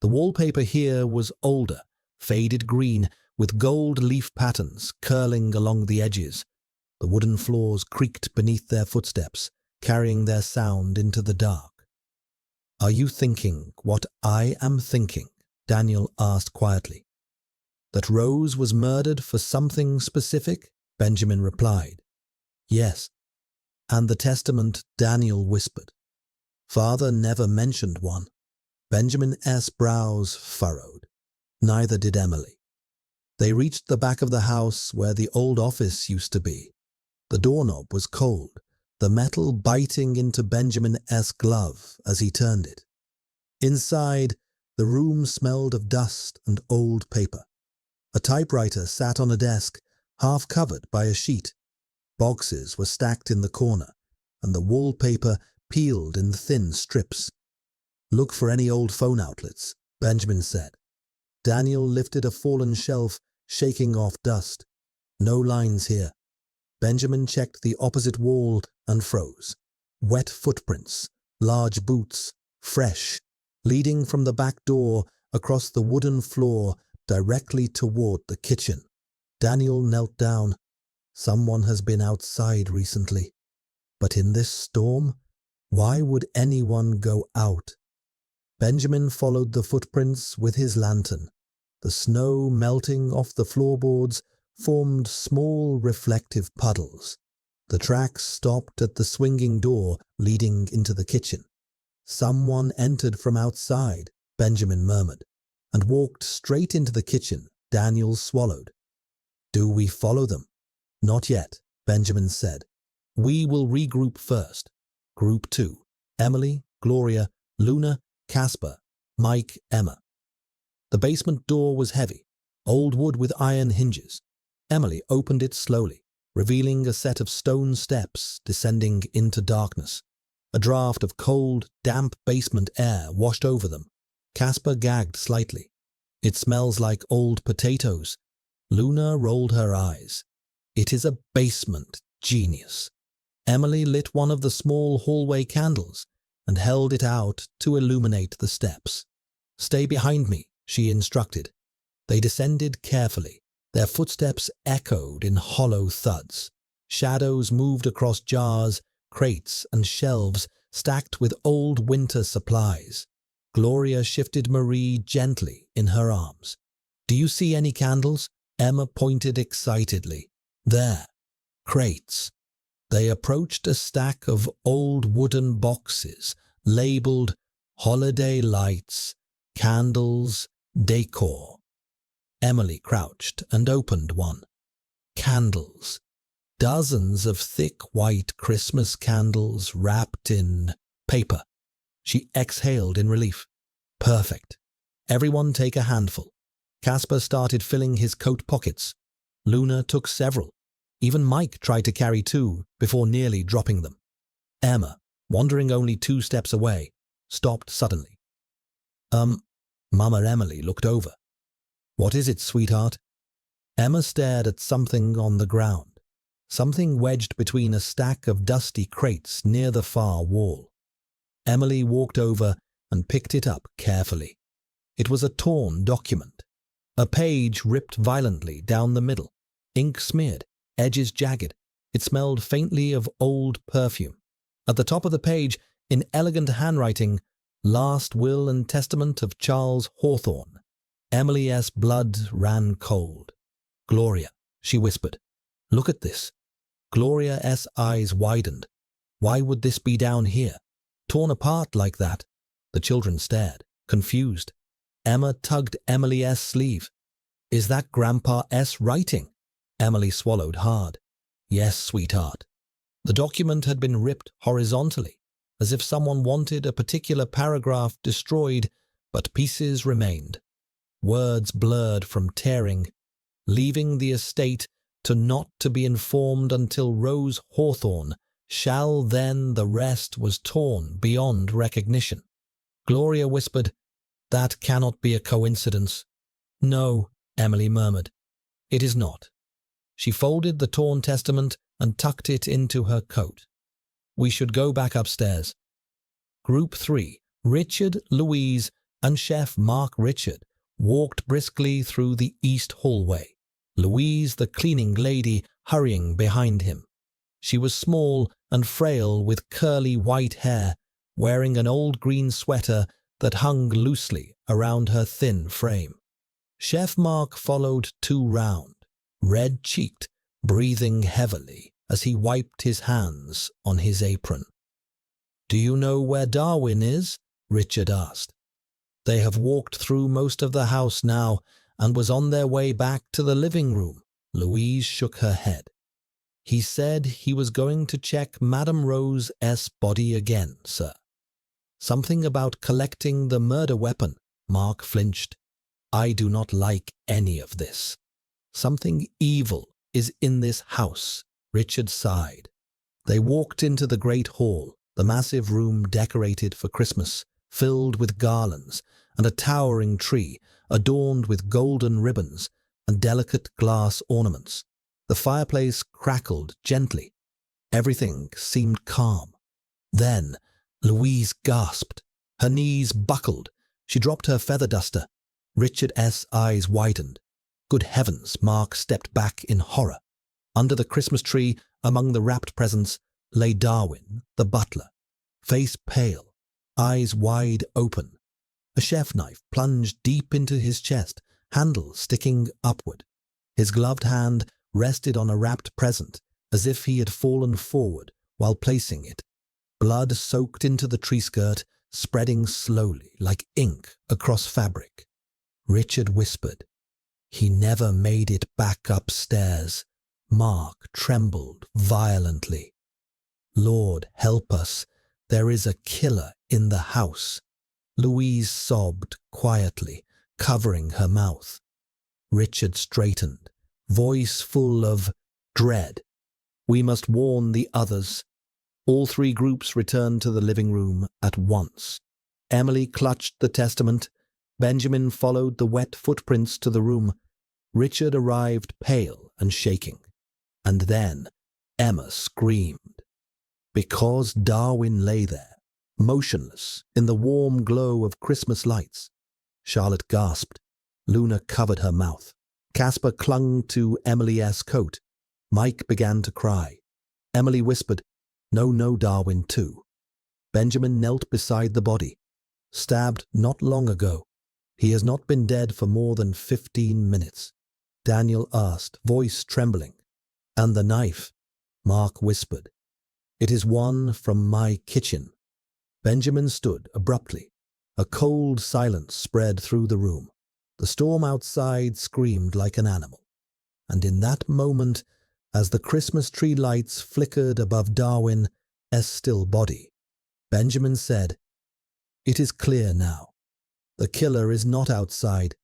The wallpaper here was older, faded green, with gold leaf patterns curling along the edges. The wooden floors creaked beneath their footsteps, carrying their sound into the dark. "Are you thinking what I am thinking?" Daniel asked quietly. "That Rose was murdered for something specific?" Benjamin replied. "Yes." "And the testament?" Daniel whispered. "Father never mentioned one." Benjamin's brows furrowed. Neither did Emily. They reached the back of the house where the old office used to be. The doorknob was cold, the metal biting into Benjamin's glove as he turned it. Inside, the room smelled of dust and old paper. A typewriter sat on a desk, half covered by a sheet. Boxes were stacked in the corner, and the wallpaper peeled in thin strips. "Look for any old phone outlets," Benjamin said. Daniel lifted a fallen shelf, shaking off dust. "No lines here." Benjamin checked the opposite wall and froze. Wet footprints, large boots, fresh, leading from the back door across the wooden floor directly toward the kitchen. Daniel knelt down. Someone has been outside recently. But in this storm, why would anyone go out? Benjamin followed the footprints with his lantern. The snow melting off the floorboards formed small reflective puddles. The tracks stopped at the swinging door leading into the kitchen. "Someone entered from outside," Benjamin murmured, and walked straight into the kitchen. Daniel swallowed. "Do we follow them?" "Not yet," Benjamin said. "We will regroup first. Group 2. Emily, Gloria, Luna, Casper, Mike, Emma." The basement door was heavy, old wood with iron hinges. Emily opened it slowly, revealing a set of stone steps descending into darkness. A draft of cold, damp basement air washed over them. Casper gagged slightly. "It smells like old potatoes." Luna rolled her eyes. "It is a basement, genius." Emily lit one of the small hallway candles and held it out to illuminate the steps. "Stay behind me," she instructed. They descended carefully. Their footsteps echoed in hollow thuds. Shadows moved across jars, crates, and shelves stacked with old winter supplies. Gloria shifted Marie gently in her arms. "Do you see any candles?" Emma pointed excitedly. "There. Crates." They approached a stack of old wooden boxes labeled "Holiday Lights, Candles, Decor." Emily crouched and opened one. Candles. Dozens of thick white Christmas candles wrapped in paper. She exhaled in relief. "Perfect. Everyone take a handful." Casper started filling his coat pockets. Luna took several. Even Mike tried to carry 2 before nearly dropping them. Emma, wandering only 2 steps away, stopped suddenly. Mama Emily looked over. "What is it, sweetheart?" Emma stared at something on the ground, something wedged between a stack of dusty crates near the far wall. Emily walked over and picked it up carefully. It was a torn document. A page ripped violently down the middle, ink smeared, edges jagged. It smelled faintly of old perfume. At the top of the page, in elegant handwriting, "Last Will and Testament of Charles Hawthorne." Emily's blood ran cold. "Gloria," she whispered, "look at this." Gloria's eyes widened. Why would this be down here, torn apart like that? The children stared, confused. Emma tugged Emily's sleeve. "Is that Grandpa's writing?" Emily swallowed hard. "Yes, sweetheart." The document had been ripped horizontally, as if someone wanted a particular paragraph destroyed, but pieces remained. Words blurred from tearing, leaving the estate to not to be informed until Rose Hawthorne shall, then the rest was torn beyond recognition. Gloria whispered, "That cannot be a coincidence." "No," Emily murmured, "it is not." She folded the torn testament and tucked it into her coat. "We should go back upstairs." Group 3, Richard, Louise, and Chef Mark Richard walked briskly through the east hallway, Louise, the cleaning lady, hurrying behind him. She was small and frail with curly white hair, wearing an old green sweater that hung loosely around her thin frame. Chef Mark followed 2 round, red-cheeked, breathing heavily as he wiped his hands on his apron. "Do you know where Darwin is?" Richard asked. "They have walked through most of the house now and was on their way back to the living room." Louise shook her head. He said he was going to check Madame Rose's body again, sir. Something about collecting the murder weapon. Mark flinched. I do not like any of this. Something evil is in this house, Richard sighed. They walked into the great hall, the massive room decorated for Christmas, filled with garlands, and a towering tree adorned with golden ribbons and delicate glass ornaments. The fireplace crackled gently. Everything seemed calm. Then Louise gasped. Her knees buckled. She dropped her feather duster. Richard's eyes widened. Good heavens, Mark stepped back in horror. Under the Christmas tree, among the wrapped presents, lay Darwin, the butler, face pale, eyes wide open. A chef knife plunged deep into his chest, handle sticking upward. His gloved hand rested on a wrapped present, as if he had fallen forward while placing it. Blood soaked into the tree skirt, spreading slowly like ink across fabric. Richard whispered, "He never made it back upstairs." Mark trembled violently. "Lord help us, there is a killer in the house." Louise sobbed quietly, covering her mouth. Richard straightened, voice full of dread. "We must warn the others." All three groups returned to the living room at once. Emily clutched the testament. Benjamin followed the wet footprints to the room. Richard arrived pale and shaking. And then Emma screamed. Because Darwin lay there, motionless in the warm glow of Christmas lights. Charlotte gasped. Luna covered her mouth. Caspar clung to Emily's coat. Mike began to cry. Emily whispered, "No, no, Darwin, too." Benjamin knelt beside the body. "Stabbed not long ago. He has not been dead for more than 15 minutes. Daniel asked, voice trembling. "And the knife?" Mark whispered. "It is one from my kitchen." Benjamin stood abruptly. A cold silence spread through the room. The storm outside screamed like an animal. And in that moment, as the Christmas tree lights flickered above Darwin's still body, Benjamin said, "It is clear now. The killer is not outside."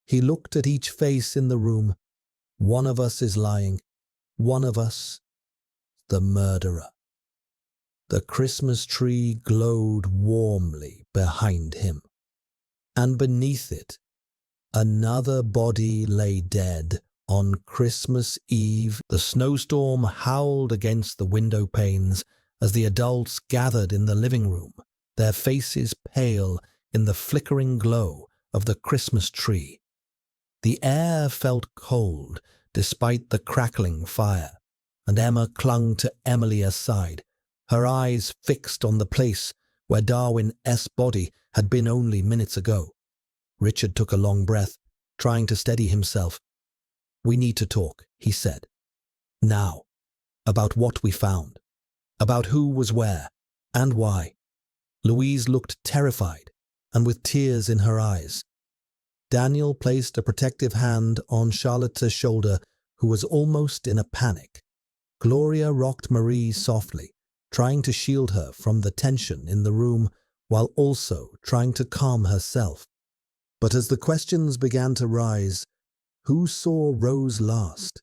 He looked at each face in the room. "One of us is lying. One of us, the murderer." The Christmas tree glowed warmly behind him, and beneath it, another body lay dead on Christmas Eve. The snowstorm howled against the window panes as the adults gathered in the living room, their faces pale in the flickering glow of the Christmas tree. The air felt cold despite the crackling fire, and Emma clung to Emily's side, her eyes fixed on the place where Darwin's body had been only minutes ago. Richard took a long breath, trying to steady himself. "We need to talk," he said. "Now. About what we found. About who was where, and why." Louise looked terrified, and with tears in her eyes. Daniel placed a protective hand on Charlotte's shoulder, who was almost in a panic. Gloria rocked Marie softly, trying to shield her from the tension in the room while also trying to calm herself. But as the questions began to rise, who saw Rose last?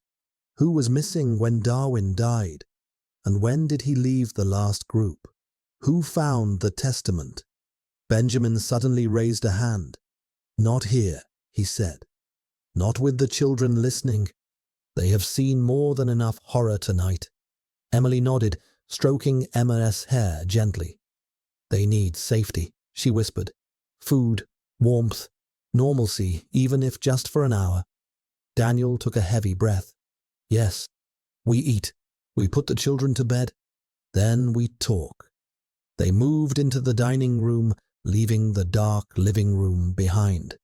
Who was missing when Darwin died? And when did he leave the last group? Who found the testament? Benjamin suddenly raised a hand. "Not here," he said. "Not with the children listening. They have seen more than enough horror tonight." Emily nodded, stroking Emma's hair gently. "They need safety," she whispered. "Food, warmth, normalcy, even if just for an hour." Daniel took a heavy breath. "Yes, we eat. We put the children to bed. Then we talk." They moved into the dining room, leaving the dark living room behind.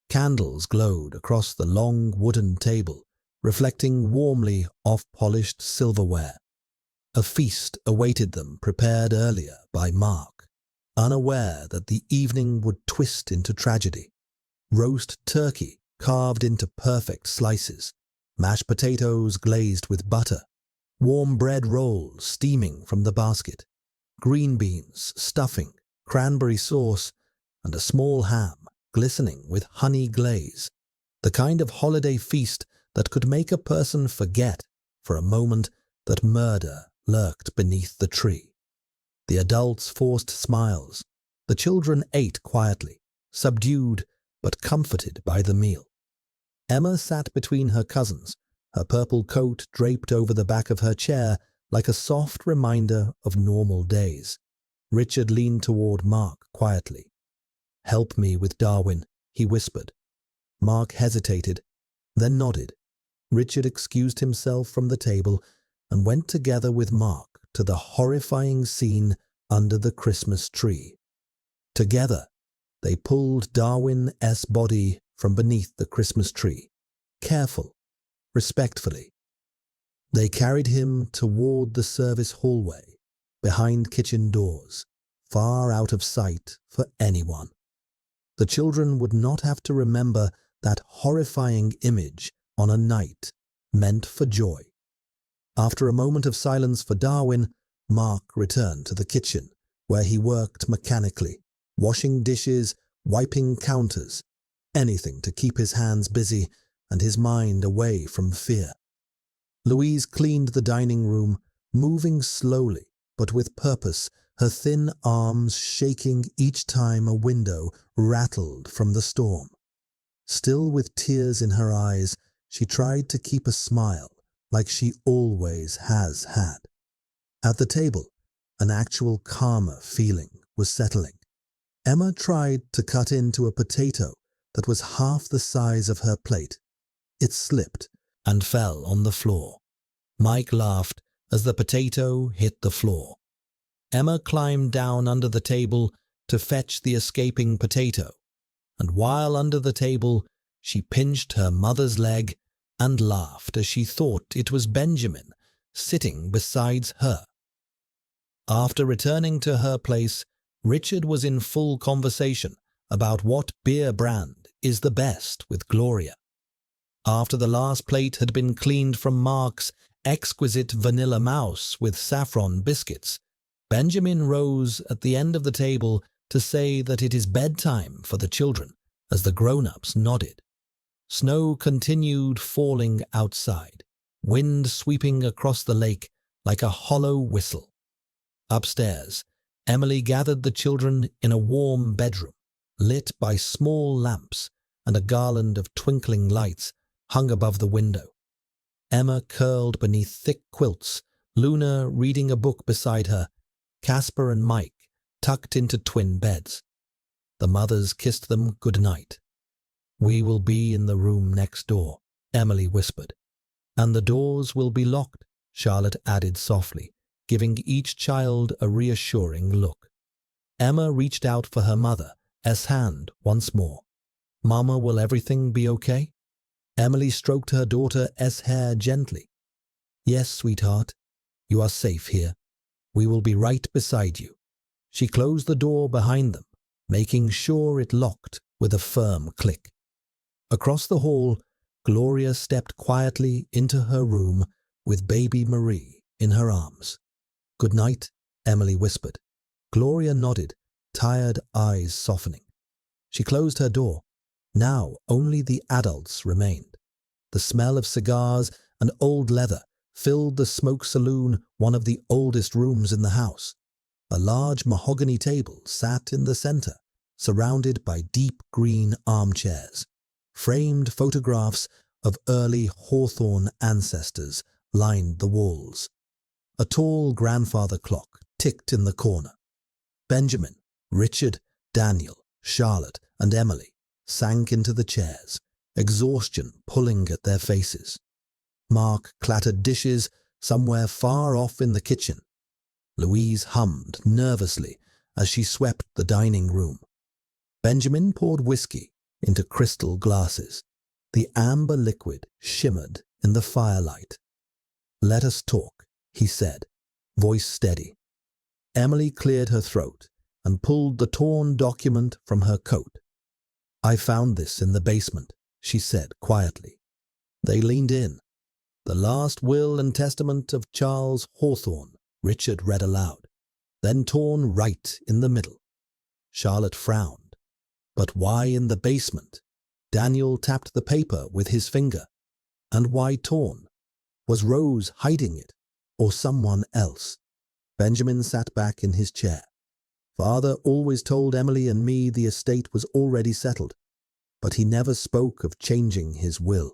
Candles glowed across the long wooden table, reflecting warmly off polished silverware. A feast awaited them, prepared earlier by Mark, unaware that the evening would twist into tragedy. Roast turkey carved into perfect slices, mashed potatoes glazed with butter, warm bread rolls steaming from the basket, green beans, stuffing, cranberry sauce, and a small ham glistening with honey glaze, the kind of holiday feast that could make a person forget for a moment that murder lurked beneath the tree. The adults forced smiles. The children ate quietly, subdued but comforted by the meal. Emma sat between her cousins, her purple coat draped over the back of her chair like a soft reminder of normal days. Richard leaned toward Mark quietly. "Help me with Darwin," he whispered. Mark hesitated, then nodded. Richard excused himself from the table and went together with Mark to the horrifying scene under the Christmas tree. Together, they pulled Darwin's body from beneath the Christmas tree, careful, respectfully. They carried him toward the service hallway, behind kitchen doors, far out of sight for anyone. The children would not have to remember that horrifying image on a night meant for joy. After a moment of silence for Darwin, Mark returned to the kitchen, where he worked mechanically, washing dishes, wiping counters, anything to keep his hands busy and his mind away from fear. Louise cleaned the dining room, moving slowly but with purpose, her thin arms shaking each time a window rattled from the storm. Still with tears in her eyes, she tried to keep a smile like she always has had. At the table, an actual calmer feeling was settling. Emma tried to cut into a potato that was half the size of her plate. It slipped and fell on the floor. Mike laughed as the potato hit the floor. Emma climbed down under the table to fetch the escaping potato, and while under the table, she pinched her mother's leg and laughed as she thought it was Benjamin sitting beside her. After returning to her place, Richard was in full conversation about what beer brand is the best with Gloria. After the last plate had been cleaned from Mark's exquisite vanilla mouse with saffron biscuits, Benjamin rose at the end of the table to say that it is bedtime for the children, as the grown-ups nodded. Snow continued falling outside, wind sweeping across the lake like a hollow whistle. Upstairs, Emily gathered the children in a warm bedroom, lit by small lamps and a garland of twinkling lights hung above the window. Emma curled beneath thick quilts, Luna reading a book beside her, Casper and Mike tucked into twin beds. The mothers kissed them good night. "We will be in the room next door," Emily whispered. "And the doors will be locked," Charlotte added softly, giving each child a reassuring look. Emma reached out for her mother's hand once more. "Mama, will everything be okay?" Emily stroked her daughter's hair gently. "Yes, sweetheart. You are safe here. We will be right beside you." She closed the door behind them, making sure it locked with a firm click. Across the hall, Gloria stepped quietly into her room with baby Marie in her arms. "Good night," Emily whispered. Gloria nodded, tired eyes softening. She closed her door. Now only the adults remained. The smell of cigars and old leather filled the smoke saloon, one of the oldest rooms in the house. A large mahogany table sat in the center, surrounded by deep green armchairs. Framed photographs of early Hawthorne ancestors lined the walls. A tall grandfather clock ticked in the corner. Benjamin, Richard, Daniel, Charlotte, and Emily sank into the chairs, exhaustion pulling at their faces. Mark clattered dishes somewhere far off in the kitchen. Louise hummed nervously as she swept the dining room. Benjamin poured whiskey into crystal glasses. The amber liquid shimmered in the firelight. "Let us talk," he said, voice steady. Emily cleared her throat and pulled the torn document from her coat. "I found this in the basement," she said quietly. They leaned in. The last will and testament of Charles Hawthorne, Richard read aloud, then torn right in the middle. Charlotte frowned. But why in the basement? Daniel tapped the paper with his finger. And why torn? Was Rose hiding it, or someone else? Benjamin sat back in his chair. Father always told Emily and me the estate was already settled, but he never spoke of changing his will.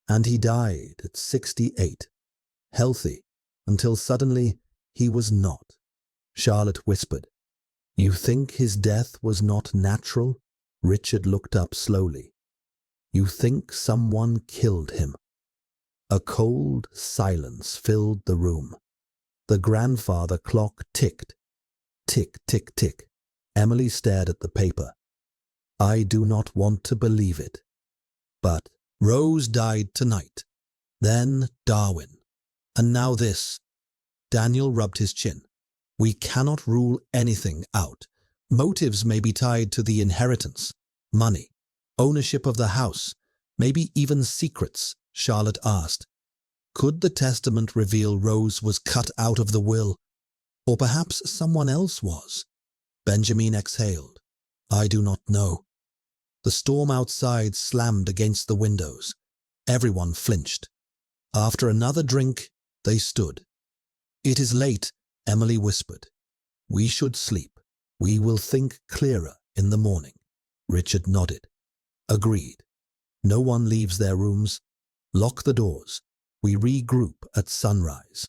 And he died at 68, healthy, until suddenly he was not. Charlotte whispered. You think his death was not natural? Richard looked up slowly. You think someone killed him? A cold silence filled the room. The grandfather clock ticked. Tick, tick, tick. Emily stared at the paper. I do not want to believe it. But Rose died tonight. Then Darwin. And now this. Daniel rubbed his chin. We cannot rule anything out. Motives may be tied to the inheritance, money, ownership of the house, maybe even secrets, Charlotte asked. Could the testament reveal Rose was cut out of the will? Or perhaps someone else was? Benjamin exhaled. I do not know. The storm outside slammed against the windows. Everyone flinched. After another drink, they stood. It is late, Emily whispered. We should sleep. We will think clearer in the morning. Richard nodded. Agreed. No one leaves their rooms. Lock the doors. We regroup at sunrise.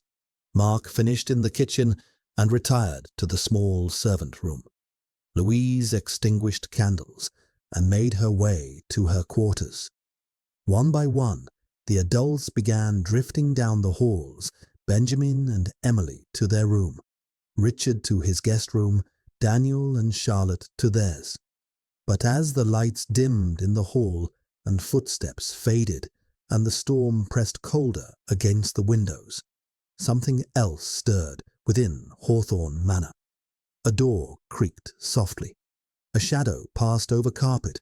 Mark finished in the kitchen and retired to the small servant room. Louise extinguished candles and made her way to her quarters. One by one, the adults began drifting down the halls, Benjamin and Emily to their room, Richard to his guest room, Daniel and Charlotte to theirs. But as the lights dimmed in the hall and footsteps faded and the storm pressed colder against the windows, something else stirred within Hawthorne Manor. A door creaked softly. A shadow passed over carpet.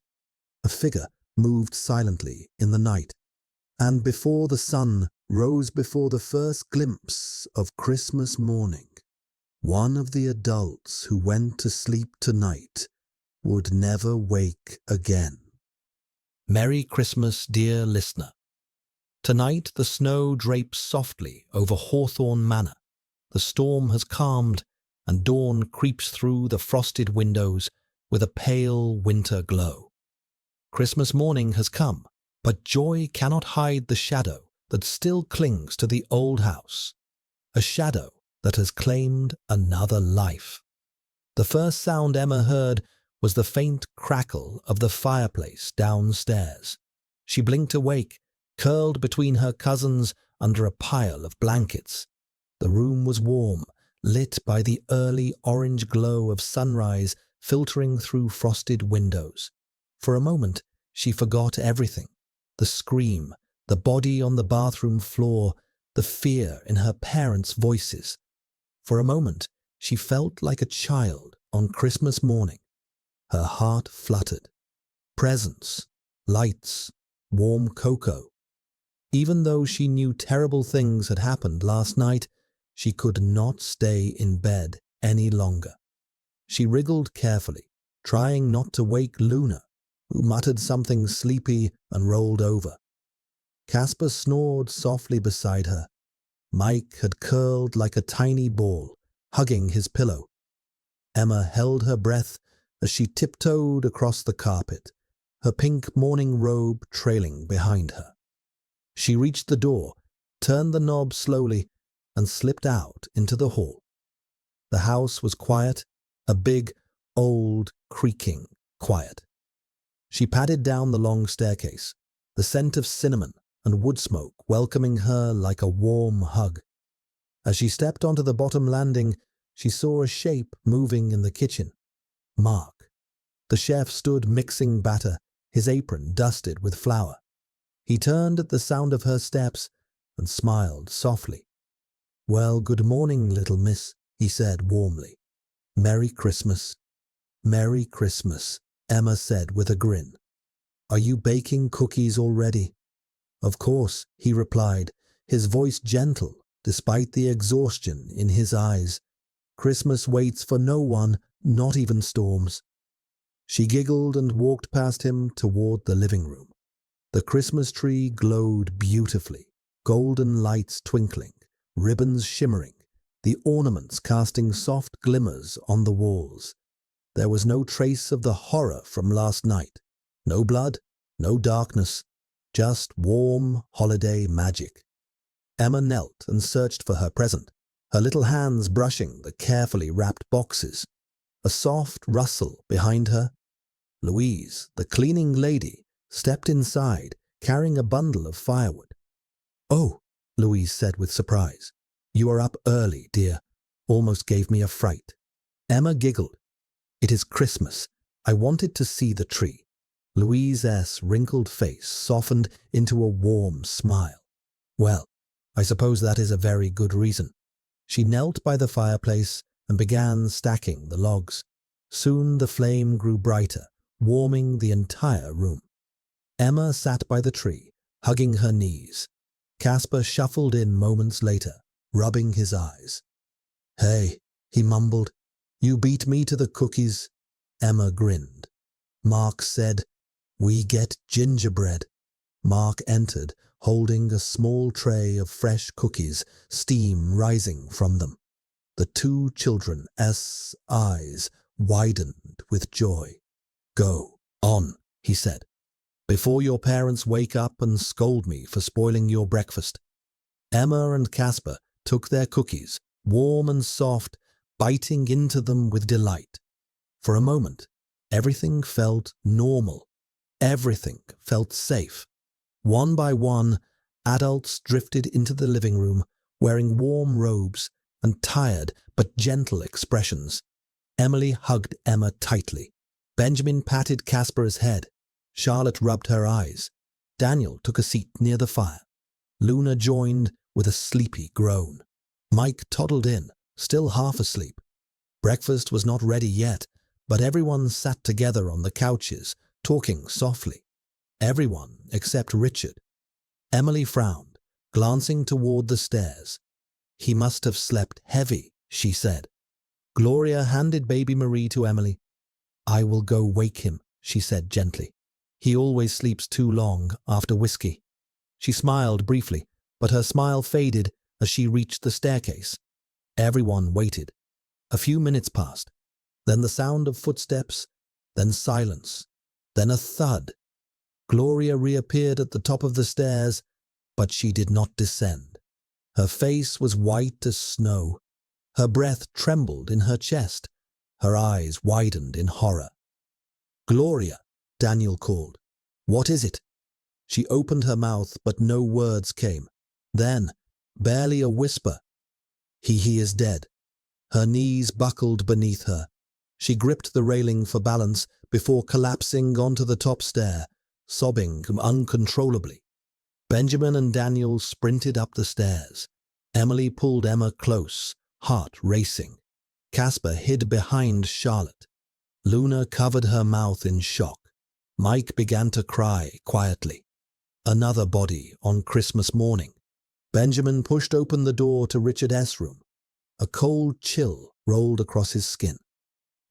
A figure moved silently in the night. And before the sun rose before the first glimpse of Christmas morning, one of the adults who went to sleep tonight would never wake again. Merry Christmas, dear listener. Tonight the snow drapes softly over Hawthorne Manor. The storm has calmed, and dawn creeps through the frosted windows with a pale winter glow. Christmas morning has come, but joy cannot hide the shadow that still clings to the old house, a shadow that has claimed another life. The first sound Emma heard was the faint crackle of the fireplace downstairs. She blinked awake, curled between her cousins under a pile of blankets. The room was warm, lit by the early orange glow of sunrise filtering through frosted windows. For a moment, she forgot everything. The scream, the body on the bathroom floor, the fear in her parents' voices. For a moment, she felt like a child on Christmas morning. Her heart fluttered. Presents, lights, warm cocoa. Even though she knew terrible things had happened last night, she could not stay in bed any longer. She wriggled carefully, trying not to wake Luna, who muttered something sleepy and rolled over. Casper snored softly beside her. Mike had curled like a tiny ball, hugging his pillow. Emma held her breath as she tiptoed across the carpet, her pink morning robe trailing behind her. She reached the door, turned the knob slowly, and slipped out into the hall. The house was quiet, a big, old, creaking quiet. She padded down the long staircase, the scent of cinnamon and wood smoke welcoming her like a warm hug. As she stepped onto the bottom landing, she saw a shape moving in the kitchen. Mark. The chef stood mixing batter, his apron dusted with flour. He turned at the sound of her steps and smiled softly. Well, good morning, little miss, he said warmly. Merry Christmas. Merry Christmas, Emma said with a grin. Are you baking cookies already? Of course, he replied, his voice gentle despite the exhaustion in his eyes. "Christmas waits for no one, not even storms." She giggled and walked past him toward the living room. The Christmas tree glowed beautifully, golden lights twinkling, ribbons shimmering, the ornaments casting soft glimmers on the walls. There was no trace of the horror from last night. No blood, no darkness, just warm holiday magic. Emma knelt and searched for her present, her little hands brushing the carefully wrapped boxes. A soft rustle behind her. Louise, the cleaning lady, stepped inside, carrying a bundle of firewood. "Oh," Louise said with surprise. "You are up early, dear. Almost gave me a fright." Emma giggled. "It is Christmas. I wanted to see the tree." Louise's wrinkled face softened into a warm smile. "Well, I suppose that is a very good reason." She knelt by the fireplace and began stacking the logs. Soon the flame grew brighter, warming the entire room. Emma sat by the tree, hugging her knees. Casper shuffled in moments later, rubbing his eyes. "Hey," he mumbled, "you beat me to the cookies." Emma grinned. Mark said, "We get gingerbread." Mark entered, holding a small tray of fresh cookies, steam rising from them. The two children's eyes widened with joy. "Go on," he said, "before your parents wake up and scold me for spoiling your breakfast." Emma and Casper took their cookies, warm and soft, biting into them with delight. For a moment, everything felt normal. Everything felt safe. One by one, adults drifted into the living room, wearing warm robes and tired but gentle expressions. Emily hugged Emma tightly. Benjamin patted Casper's head. Charlotte rubbed her eyes. Daniel took a seat near the fire. Luna joined with a sleepy groan. Mike toddled in, still half asleep. Breakfast was not ready yet, but everyone sat together on the couches, talking softly. Everyone except Richard. Emily frowned, glancing toward the stairs. "He must have slept heavy," she said. Gloria handed baby Marie to Emily. "I will go wake him," she said gently. "He always sleeps too long after whiskey." She smiled briefly, but her smile faded as she reached the staircase. Everyone waited. A few minutes passed. Then the sound of footsteps, then silence, then a thud. Gloria reappeared at the top of the stairs, but she did not descend. Her face was white as snow. Her breath trembled in her chest. Her eyes widened in horror. "Gloria," Daniel called. "What is it?" She opened her mouth, but no words came. Then, barely a whisper, He is dead." Her knees buckled beneath her. She gripped the railing for balance before collapsing onto the top stair, sobbing uncontrollably. Benjamin and Daniel sprinted up the stairs. Emily pulled Emma close, heart racing. Casper hid behind Charlotte. Luna covered her mouth in shock. Mike began to cry quietly. Another body on Christmas morning. Benjamin pushed open the door to Richard's room. A cold chill rolled across his skin.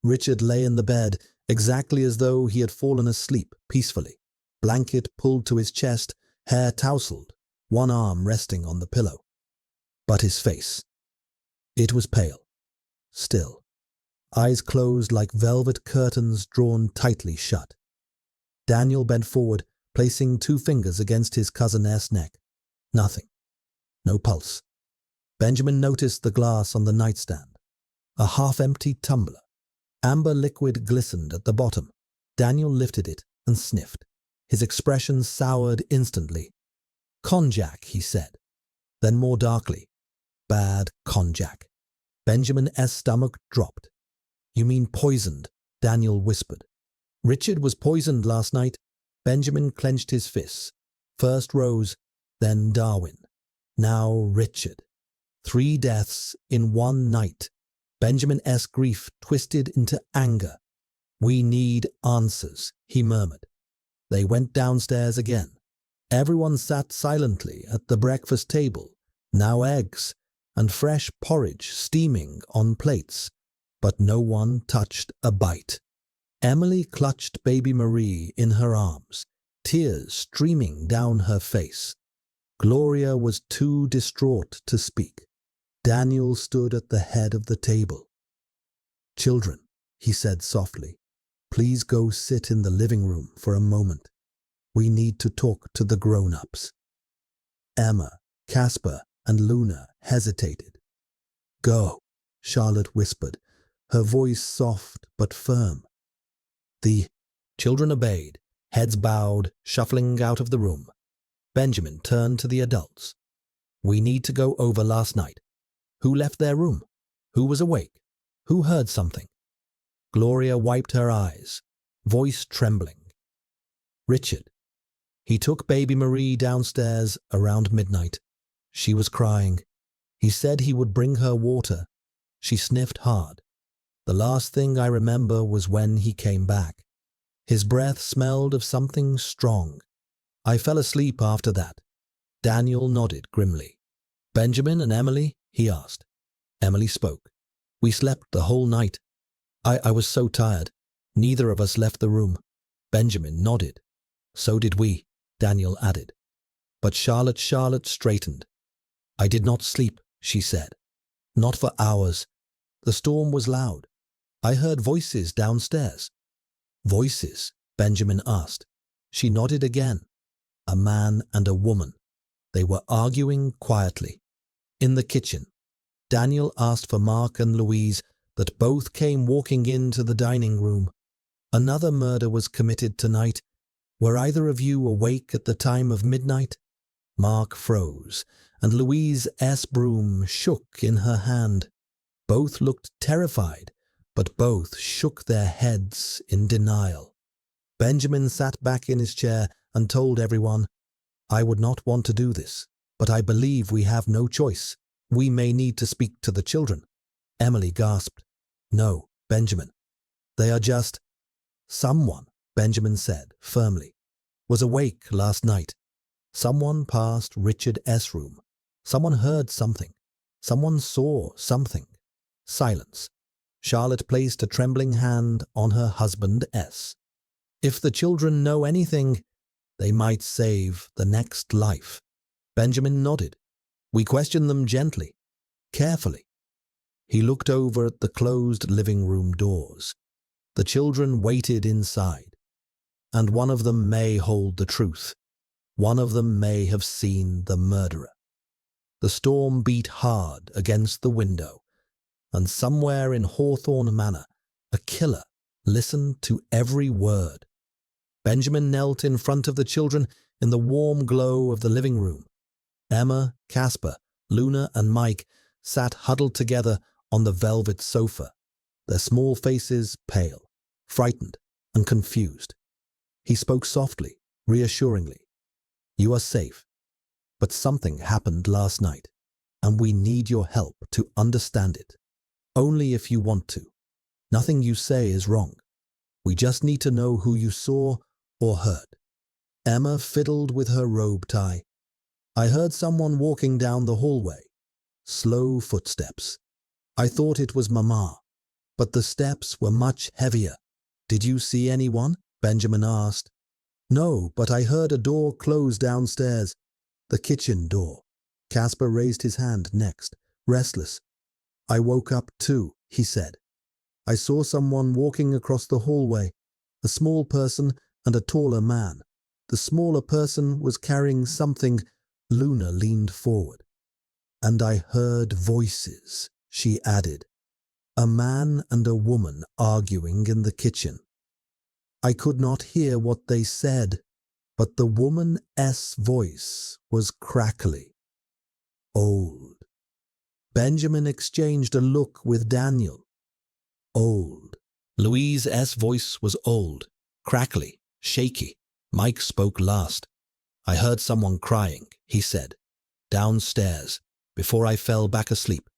Richard lay in the bed exactly as though he had fallen asleep peacefully. Blanket pulled to his chest, hair tousled, one arm resting on the pillow. But his face. It was pale, still, eyes closed like velvet curtains drawn tightly shut. Daniel bent forward, placing 2 fingers against his cousin's neck. Nothing. No pulse. Benjamin noticed the glass on the nightstand. A half-empty tumbler. Amber liquid glistened at the bottom. Daniel lifted it and sniffed. His expression soured instantly. "Konjac," he said. Then more darkly, "Bad konjac." Benjamin's stomach dropped. "You mean poisoned," Daniel whispered. "Richard was poisoned last night." Benjamin clenched his fists. First Rose, then Darwin. Now Richard. 3 deaths in one night. Benjamin's grief twisted into anger. "We need answers," he murmured. They went downstairs again. Everyone sat silently at the breakfast table, now eggs and fresh porridge steaming on plates, but no one touched a bite. Emily clutched baby Marie in her arms, tears streaming down her face. Gloria was too distraught to speak. Daniel stood at the head of the table. "Children," he said softly, "please go sit in the living room for a moment. We need to talk to the grown-ups." Emma, Casper, and Luna hesitated. "Go," Charlotte whispered, her voice soft but firm. The children obeyed, heads bowed, shuffling out of the room. Benjamin turned to the adults. "We need to go over last night. Who left their room? Who was awake? Who heard something?" Gloria wiped her eyes, voice trembling. "Richard. He took baby Marie downstairs around midnight. She was crying. He said he would bring her water. She sniffed hard. The last thing I remember was when he came back. His breath smelled of something strong. I fell asleep after that." Daniel nodded grimly. "Benjamin and Emily?" he asked. Emily spoke. "We slept the whole night. I was so tired. Neither of us left the room." Benjamin nodded. "So did we," Daniel added. But Charlotte straightened. "I did not sleep," she said. "Not for hours. The storm was loud. I heard voices downstairs." "Voices?" Benjamin asked. She nodded again. "A man and a woman. They were arguing quietly." In the kitchen, Daniel asked for Mark and Louise, that both came walking into the dining room. "Another murder was committed tonight. Were either of you awake at the time of midnight?" Mark froze, and Louise's broom shook in her hand. Both looked terrified, but both shook their heads in denial. Benjamin sat back in his chair and told everyone, "I would not want to do this, but I believe we have no choice. We may need to speak to the children." Emily gasped. "No, Benjamin. They are just—" "Someone," Benjamin said firmly, "was awake last night. Someone passed Richard's room. Someone heard something. Someone saw something." Silence. Charlotte placed a trembling hand on her husband's. "If the children know anything, they might save the next life." Benjamin nodded. "We questioned them gently, carefully." He looked over at the closed living room doors. The children waited inside. And one of them may hold the truth. One of them may have seen the murderer. The storm beat hard against the window, and somewhere in Hawthorne Manor, a killer listened to every word. Benjamin knelt in front of the children in the warm glow of the living room. Emma, Casper, Luna, and Mike sat huddled together on the velvet sofa, their small faces pale, frightened, and confused. He spoke softly, reassuringly. "You are safe, but something happened last night, and we need your help to understand it. Only if you want to. Nothing you say is wrong. We just need to know who you saw or heard." Emma fiddled with her robe tie. "I heard someone walking down the hallway. Slow footsteps. I thought it was Mama, but the steps were much heavier." "Did you see anyone?" Benjamin asked. "No, but I heard a door close downstairs. The kitchen door." Casper raised his hand next, restless. "I woke up too," he said. "I saw someone walking across the hallway, a small person and a taller man. The smaller person was carrying something." Luna leaned forward. "And I heard voices," she added. "A man and a woman arguing in the kitchen. I could not hear what they said, but the woman's voice was crackly, old." Benjamin exchanged a look with Daniel. "Old." Louise's voice was old, crackly, shaky. Mike spoke last. "I heard someone crying," he said, "downstairs, before I fell back asleep."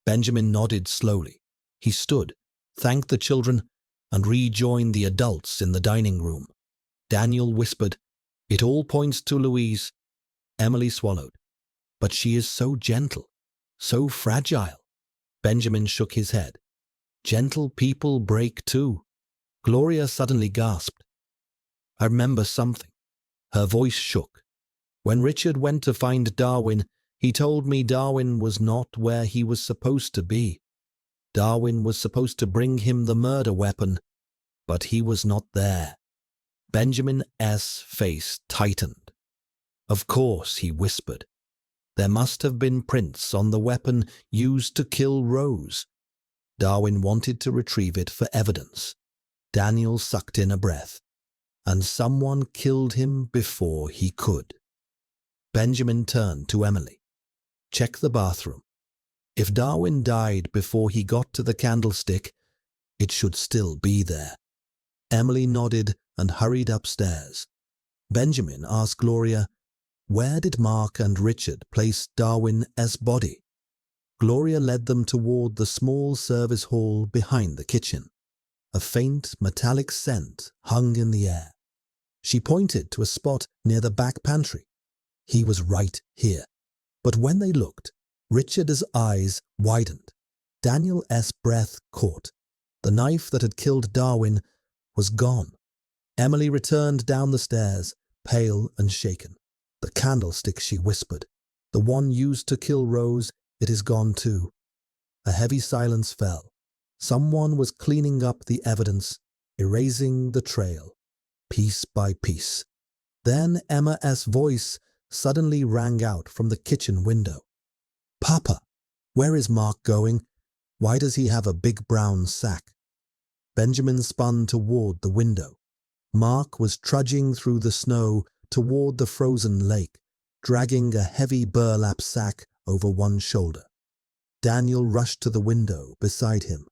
Benjamin nodded slowly. He stood, thanked the children, and rejoined the adults in the dining room. Daniel whispered, It all points to Louise. Emily swallowed. But she is so gentle, so fragile. Benjamin shook his head. Gentle people break too. Gloria suddenly gasped. I remember something. Her voice shook. When Richard went to find Darwin, he told me Darwin was not where he was supposed to be. Darwin was supposed to bring him the murder weapon, but he was not there. Benjamin's face tightened. Of course, he whispered. There must have been prints on the weapon used to kill Rose. Darwin wanted to retrieve it for evidence. Daniel sucked in a breath. And someone killed him before he could. Benjamin turned to Emily. Check the bathroom. If Darwin died before he got to the candlestick, it should still be there. Emily nodded and hurried upstairs. Benjamin asked Gloria, where did Mark and Richard place Darwin's body? Gloria led them toward the small service hall behind the kitchen. A faint metallic scent hung in the air. She pointed to a spot near the back pantry. He was right here. But when they looked, Richard's eyes widened. Daniel's breath caught. The knife that had killed Darwin was gone. Emily returned down the stairs, pale and shaken. The candlestick, she whispered. The one used to kill Rose, it is gone too. A heavy silence fell. Someone was cleaning up the evidence, erasing the trail, piece by piece. Then Emma's voice suddenly rang out from the kitchen window. Papa, where is Mark going? Why does he have a big brown sack? Benjamin spun toward the window. Mark was trudging through the snow toward the frozen lake, dragging a heavy burlap sack over one shoulder. Daniel rushed to the window beside him.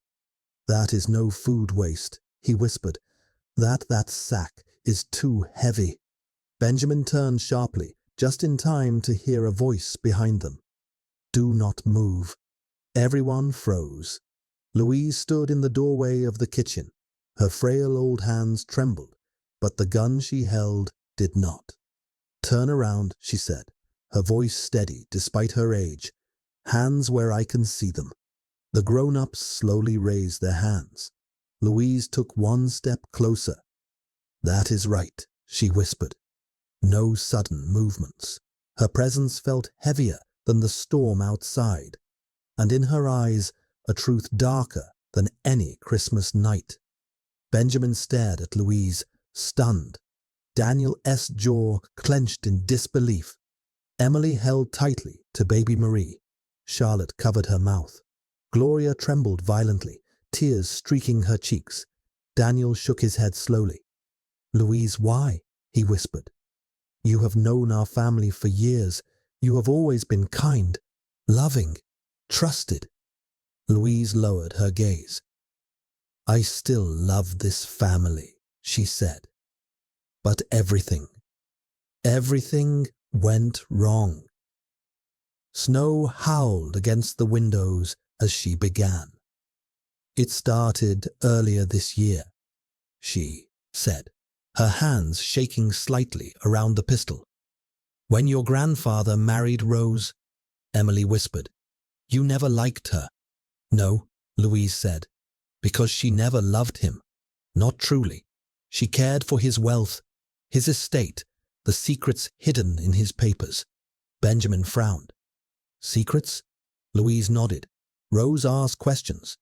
That is no food waste, he whispered. That sack is too heavy. Benjamin turned sharply, just in time to hear a voice behind them. Do not move. Everyone froze. Louise stood in the doorway of the kitchen. Her frail old hands trembled, but the gun she held did not. Turn around, she said, her voice steady despite her age. Hands where I can see them. The grown-ups slowly raised their hands. Louise took one step closer. That is right, she whispered. No sudden movements. Her presence felt heavier than the storm outside, and in her eyes a truth darker than any Christmas night. Benjamin stared at Louise, stunned. Daniel's jaw clenched in disbelief. Emily held tightly to baby Marie. Charlotte covered her mouth. Gloria trembled violently, tears streaking her cheeks. Daniel shook his head slowly. Louise, why? He whispered. You have known our family for years. You have always been kind, loving, trusted. Louise lowered her gaze. I still love this family, she said. But everything went wrong. Snow howled against the windows as she began. It started earlier this year, she said, her hands shaking slightly around the pistol. When your grandfather married Rose, Emily whispered. You never liked her. No, Louise said, because she never loved him. Not truly. She cared for his wealth, his estate, the secrets hidden in his papers. Benjamin frowned. Secrets? Louise nodded. Rose asked questions.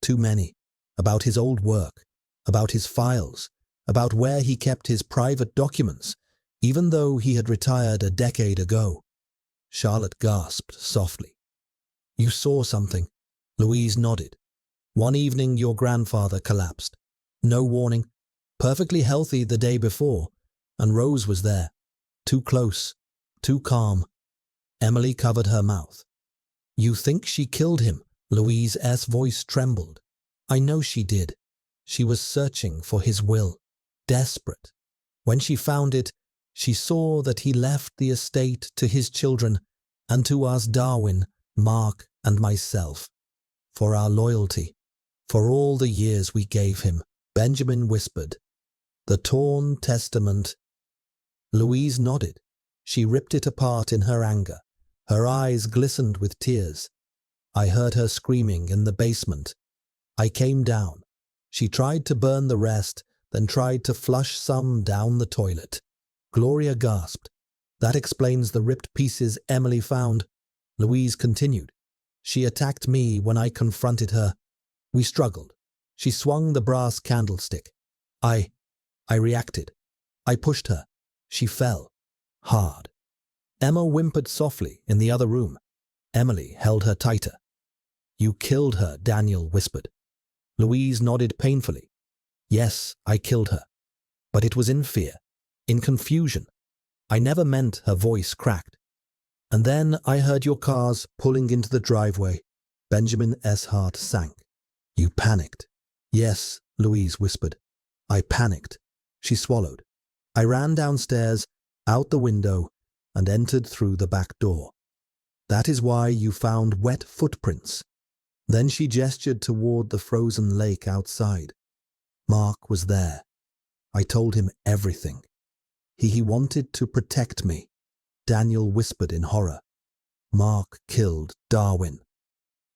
Too many. About his old work, about his files, about where he kept his private documents, even though he had retired a decade ago. Charlotte gasped softly. You saw something. Louise nodded. One evening your grandfather collapsed. No warning. Perfectly healthy the day before, and Rose was there. Too close, too calm. Emily covered her mouth. You think she killed him? Louise's voice trembled. I know she did. She was searching for his will, desperate. When she found it, she saw that he left the estate to his children and to us Darwin, Mark, and myself. For our loyalty, for all the years we gave him, Benjamin whispered. The torn testament. Louise nodded. She ripped it apart in her anger. Her eyes glistened with tears. I heard her screaming in the basement. I came down. She tried to burn the rest, then tried to flush some down the toilet. Gloria gasped. That explains the ripped pieces Emily found. Louise continued. She attacked me when I confronted her. We struggled. She swung the brass candlestick. I reacted. I pushed her. She fell. Hard. Emma whimpered softly in the other room. Emily held her tighter. You killed her, Daniel whispered. Louise nodded painfully. Yes, I killed her. But it was in fear, in confusion. I never meant. Her voice cracked. And then I heard your cars pulling into the driveway. Benjamin S. Hart sank. You panicked. Yes, Louise whispered. I panicked. She swallowed. I ran downstairs, out the window, and entered through the back door. That is why you found wet footprints. Then she gestured toward the frozen lake outside. Mark was there. I told him everything. He wanted to protect me. Daniel whispered in horror. Mark killed Darwin.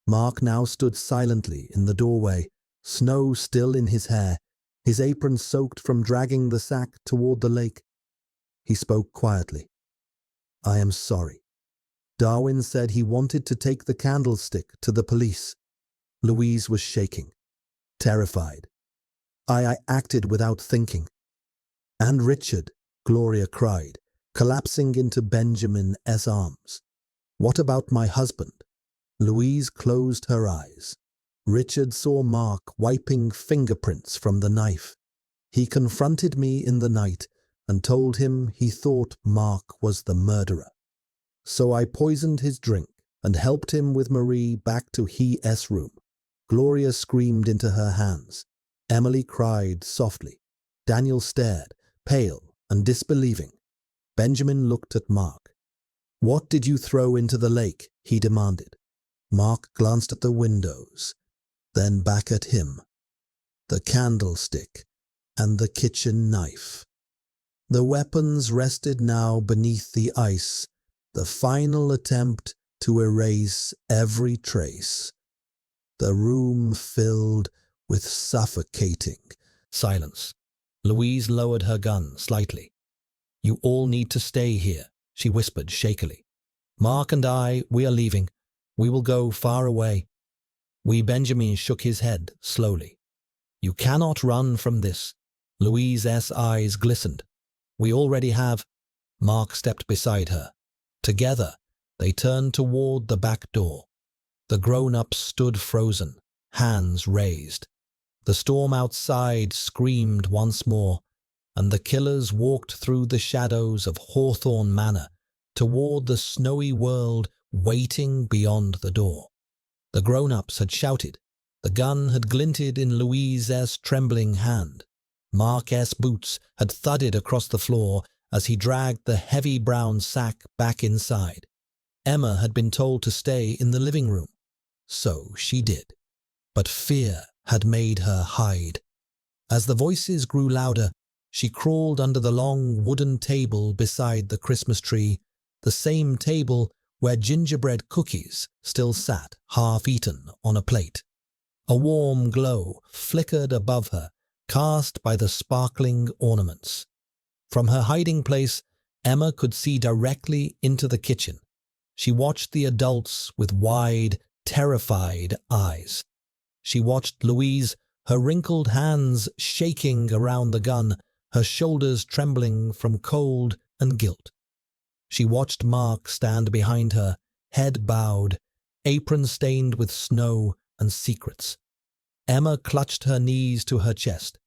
Mark now stood silently in the doorway, snow still in his hair, his apron soaked from dragging the sack toward the lake. He spoke quietly. I am sorry. Darwin said he wanted to take the candlestick to the police. Louise was shaking, terrified. I acted without thinking. And Richard, Gloria cried, collapsing into Benjamin's arms. What about my husband? Louise closed her eyes. Richard saw Mark wiping fingerprints from the knife. He confronted me in the night and told him he thought Mark was the murderer. So I poisoned his drink and helped him with Marie back to his room. Gloria screamed into her hands. Emily cried softly. Daniel stared, pale and disbelieving. Benjamin looked at Mark. What did you throw into the lake? He demanded. Mark glanced at the windows, then back at him. The candlestick and the kitchen knife. The weapons rested now beneath the ice, the final attempt to erase every trace. The room filled with suffocating silence. Louise lowered her gun slightly. You all need to stay here, she whispered shakily. Mark and we are leaving. We will go far away. Benjamin shook his head slowly. You cannot run from this. Louise's eyes glistened. We already have. Mark stepped beside her. Together, they turned toward the back door. The grown-ups stood frozen, hands raised. The storm outside screamed once more, and the killers walked through the shadows of Hawthorne Manor toward the snowy world waiting beyond the door. The grown-ups had shouted. The gun had glinted in Louise's trembling hand. Mark's boots had thudded across the floor as he dragged the heavy brown sack back inside. Emma had been told to stay in the living room. So she did. But fear had made her hide. As the voices grew louder, she crawled under the long wooden table beside the Christmas tree, the same table where gingerbread cookies still sat half-eaten on a plate. A warm glow flickered above her, cast by the sparkling ornaments. From her hiding place, Emma could see directly into the kitchen. She watched the adults with wide, terrified eyes. She watched Louise, her wrinkled hands shaking around the gun, her shoulders trembling from cold and guilt. She watched Mark stand behind her, head bowed, apron stained with snow and secrets. Emma clutched her knees to her chest.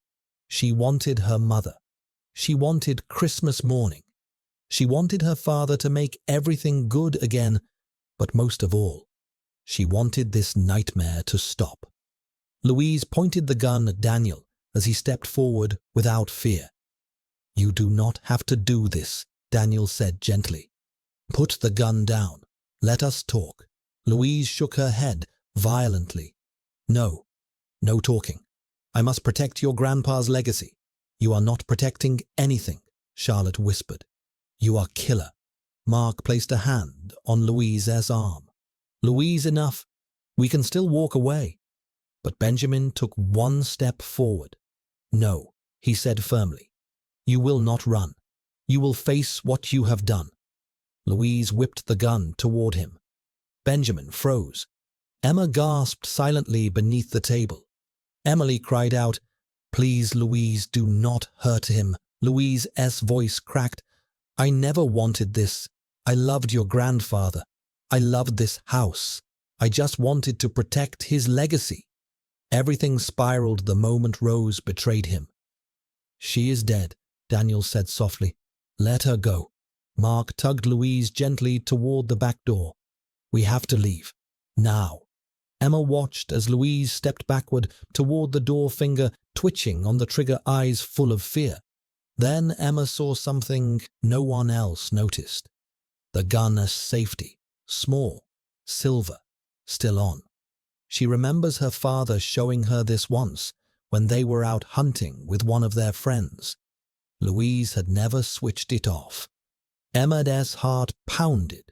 She wanted her mother. She wanted Christmas morning. She wanted her father to make everything good again, but most of all, she wanted this nightmare to stop. Louise pointed the gun at Daniel as he stepped forward without fear. You do not have to do this, Daniel said gently. Put the gun down. Let us talk. Louise shook her head violently. No, no talking. I must protect your grandpa's legacy. You are not protecting anything, Charlotte whispered. You are killer. Mark placed a hand on Louise's arm. Louise, enough. We can still walk away. But Benjamin took one step forward. No, he said firmly. You will not run. You will face what you have done. Louise whipped the gun toward him. Benjamin froze. Emma gasped silently beneath the table. Emily cried out, "Please, Louise, do not hurt him." Louise's voice cracked. "I never wanted this. I loved your grandfather. I loved this house. I just wanted to protect his legacy." Everything spiraled the moment Rose betrayed him. "She is dead," Daniel said softly. "Let her go." Mark tugged Louise gently toward the back door. "We have to leave. Now." Emma watched as Louise stepped backward toward the door, finger twitching on the trigger, eyes full of fear. Then Emma saw something no one else noticed. The gun as safety, small, silver, still on. She remembers her father showing her this once when they were out hunting with one of their friends. Louise had never switched it off. Emma's heart pounded.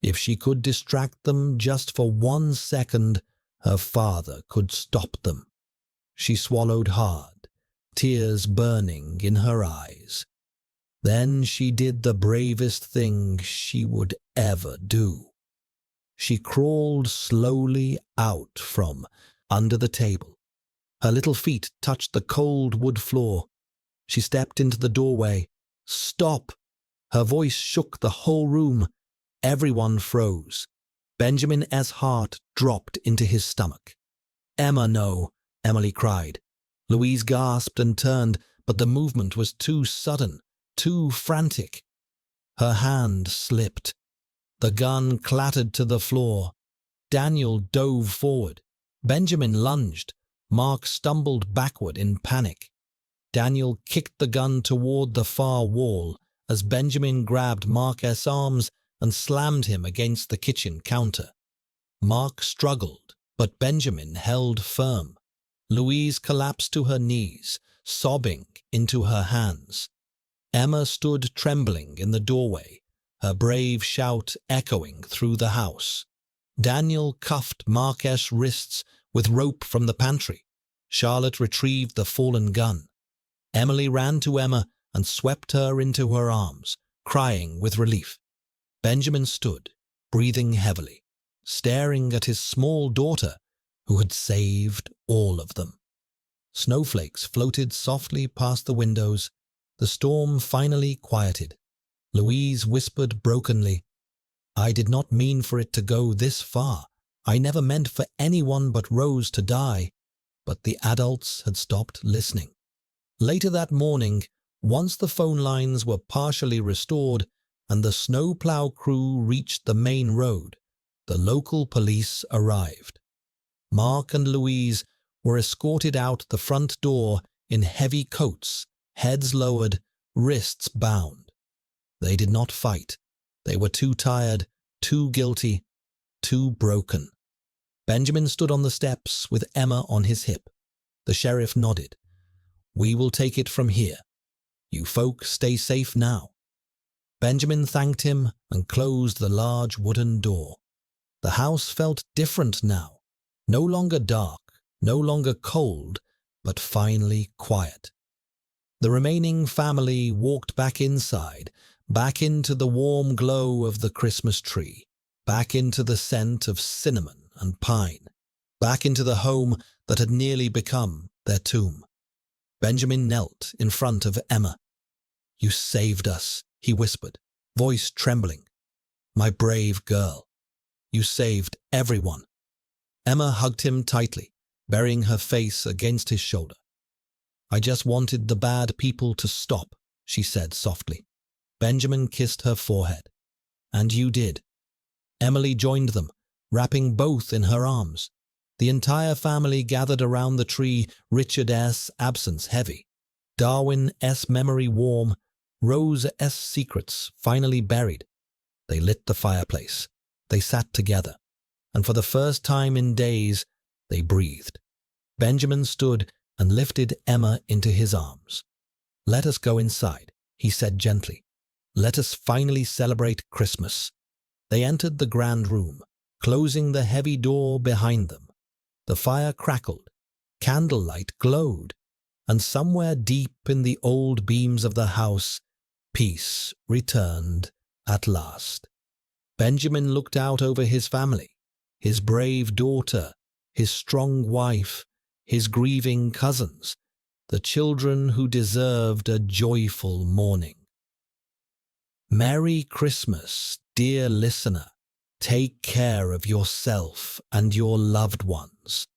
If she could distract them just for 1 second, her father could stop them. She swallowed hard, tears burning in her eyes. Then she did the bravest thing she would ever do. She crawled slowly out from under the table. Her little feet touched the cold wood floor. She stepped into the doorway. "Stop!" Her voice shook the whole room. Everyone froze. Benjamin's heart dropped into his stomach. "Emma, no!" Emily cried. Louise gasped and turned, but the movement was too sudden, too frantic. Her hand slipped. The gun clattered to the floor. Daniel dove forward. Benjamin lunged. Mark stumbled backward in panic. Daniel kicked the gun toward the far wall as Benjamin grabbed Mark's arms and slammed him against the kitchen counter. Mark struggled, but Benjamin held firm. Louise collapsed to her knees, sobbing into her hands. Emma stood trembling in the doorway, her brave shout echoing through the house. Daniel cuffed Mark's wrists with rope from the pantry. Charlotte retrieved the fallen gun. Emily ran to Emma and swept her into her arms, crying with relief. Benjamin stood, breathing heavily, staring at his small daughter, who had saved all of them. Snowflakes floated softly past the windows. The storm finally quieted. Louise whispered brokenly, "I did not mean for it to go this far. I never meant for anyone but Rose to die." But the adults had stopped listening. Later that morning, once the phone lines were partially restored and the snowplow crew reached the main road, the local police arrived. Mark and Louise were escorted out the front door in heavy coats, heads lowered, wrists bound. They did not fight. They were too tired, too guilty, too broken. Benjamin stood on the steps with Emma on his hip. The sheriff nodded. "We will take it from here. You folk stay safe now." Benjamin thanked him and closed the large wooden door. The house felt different now. No longer dark, no longer cold, but finally quiet. The remaining family walked back inside, back into the warm glow of the Christmas tree, back into the scent of cinnamon and pine, back into the home that had nearly become their tomb. Benjamin knelt in front of Emma. "You saved us," he whispered, voice trembling. "My brave girl. You saved everyone." Emma hugged him tightly, burying her face against his shoulder. "I just wanted the bad people to stop," she said softly. Benjamin kissed her forehead. "And you did." Emily joined them, wrapping both in her arms. The entire family gathered around the tree, Richard's absence heavy, Darwin's memory warm, Rose's secrets finally buried. They lit the fireplace. They sat together, and for the first time in days, they breathed. Benjamin stood and lifted Emma into his arms. "Let us go inside," he said gently. Let us finally celebrate Christmas." They entered the grand room, closing the heavy door behind them. The fire crackled, candlelight glowed, and somewhere deep in the old beams of the house, peace returned at last. Benjamin looked out over his family, his brave daughter, his strong wife, his grieving cousins, the children who deserved a joyful morning. Merry Christmas, dear listener. Take care of yourself and your loved ones.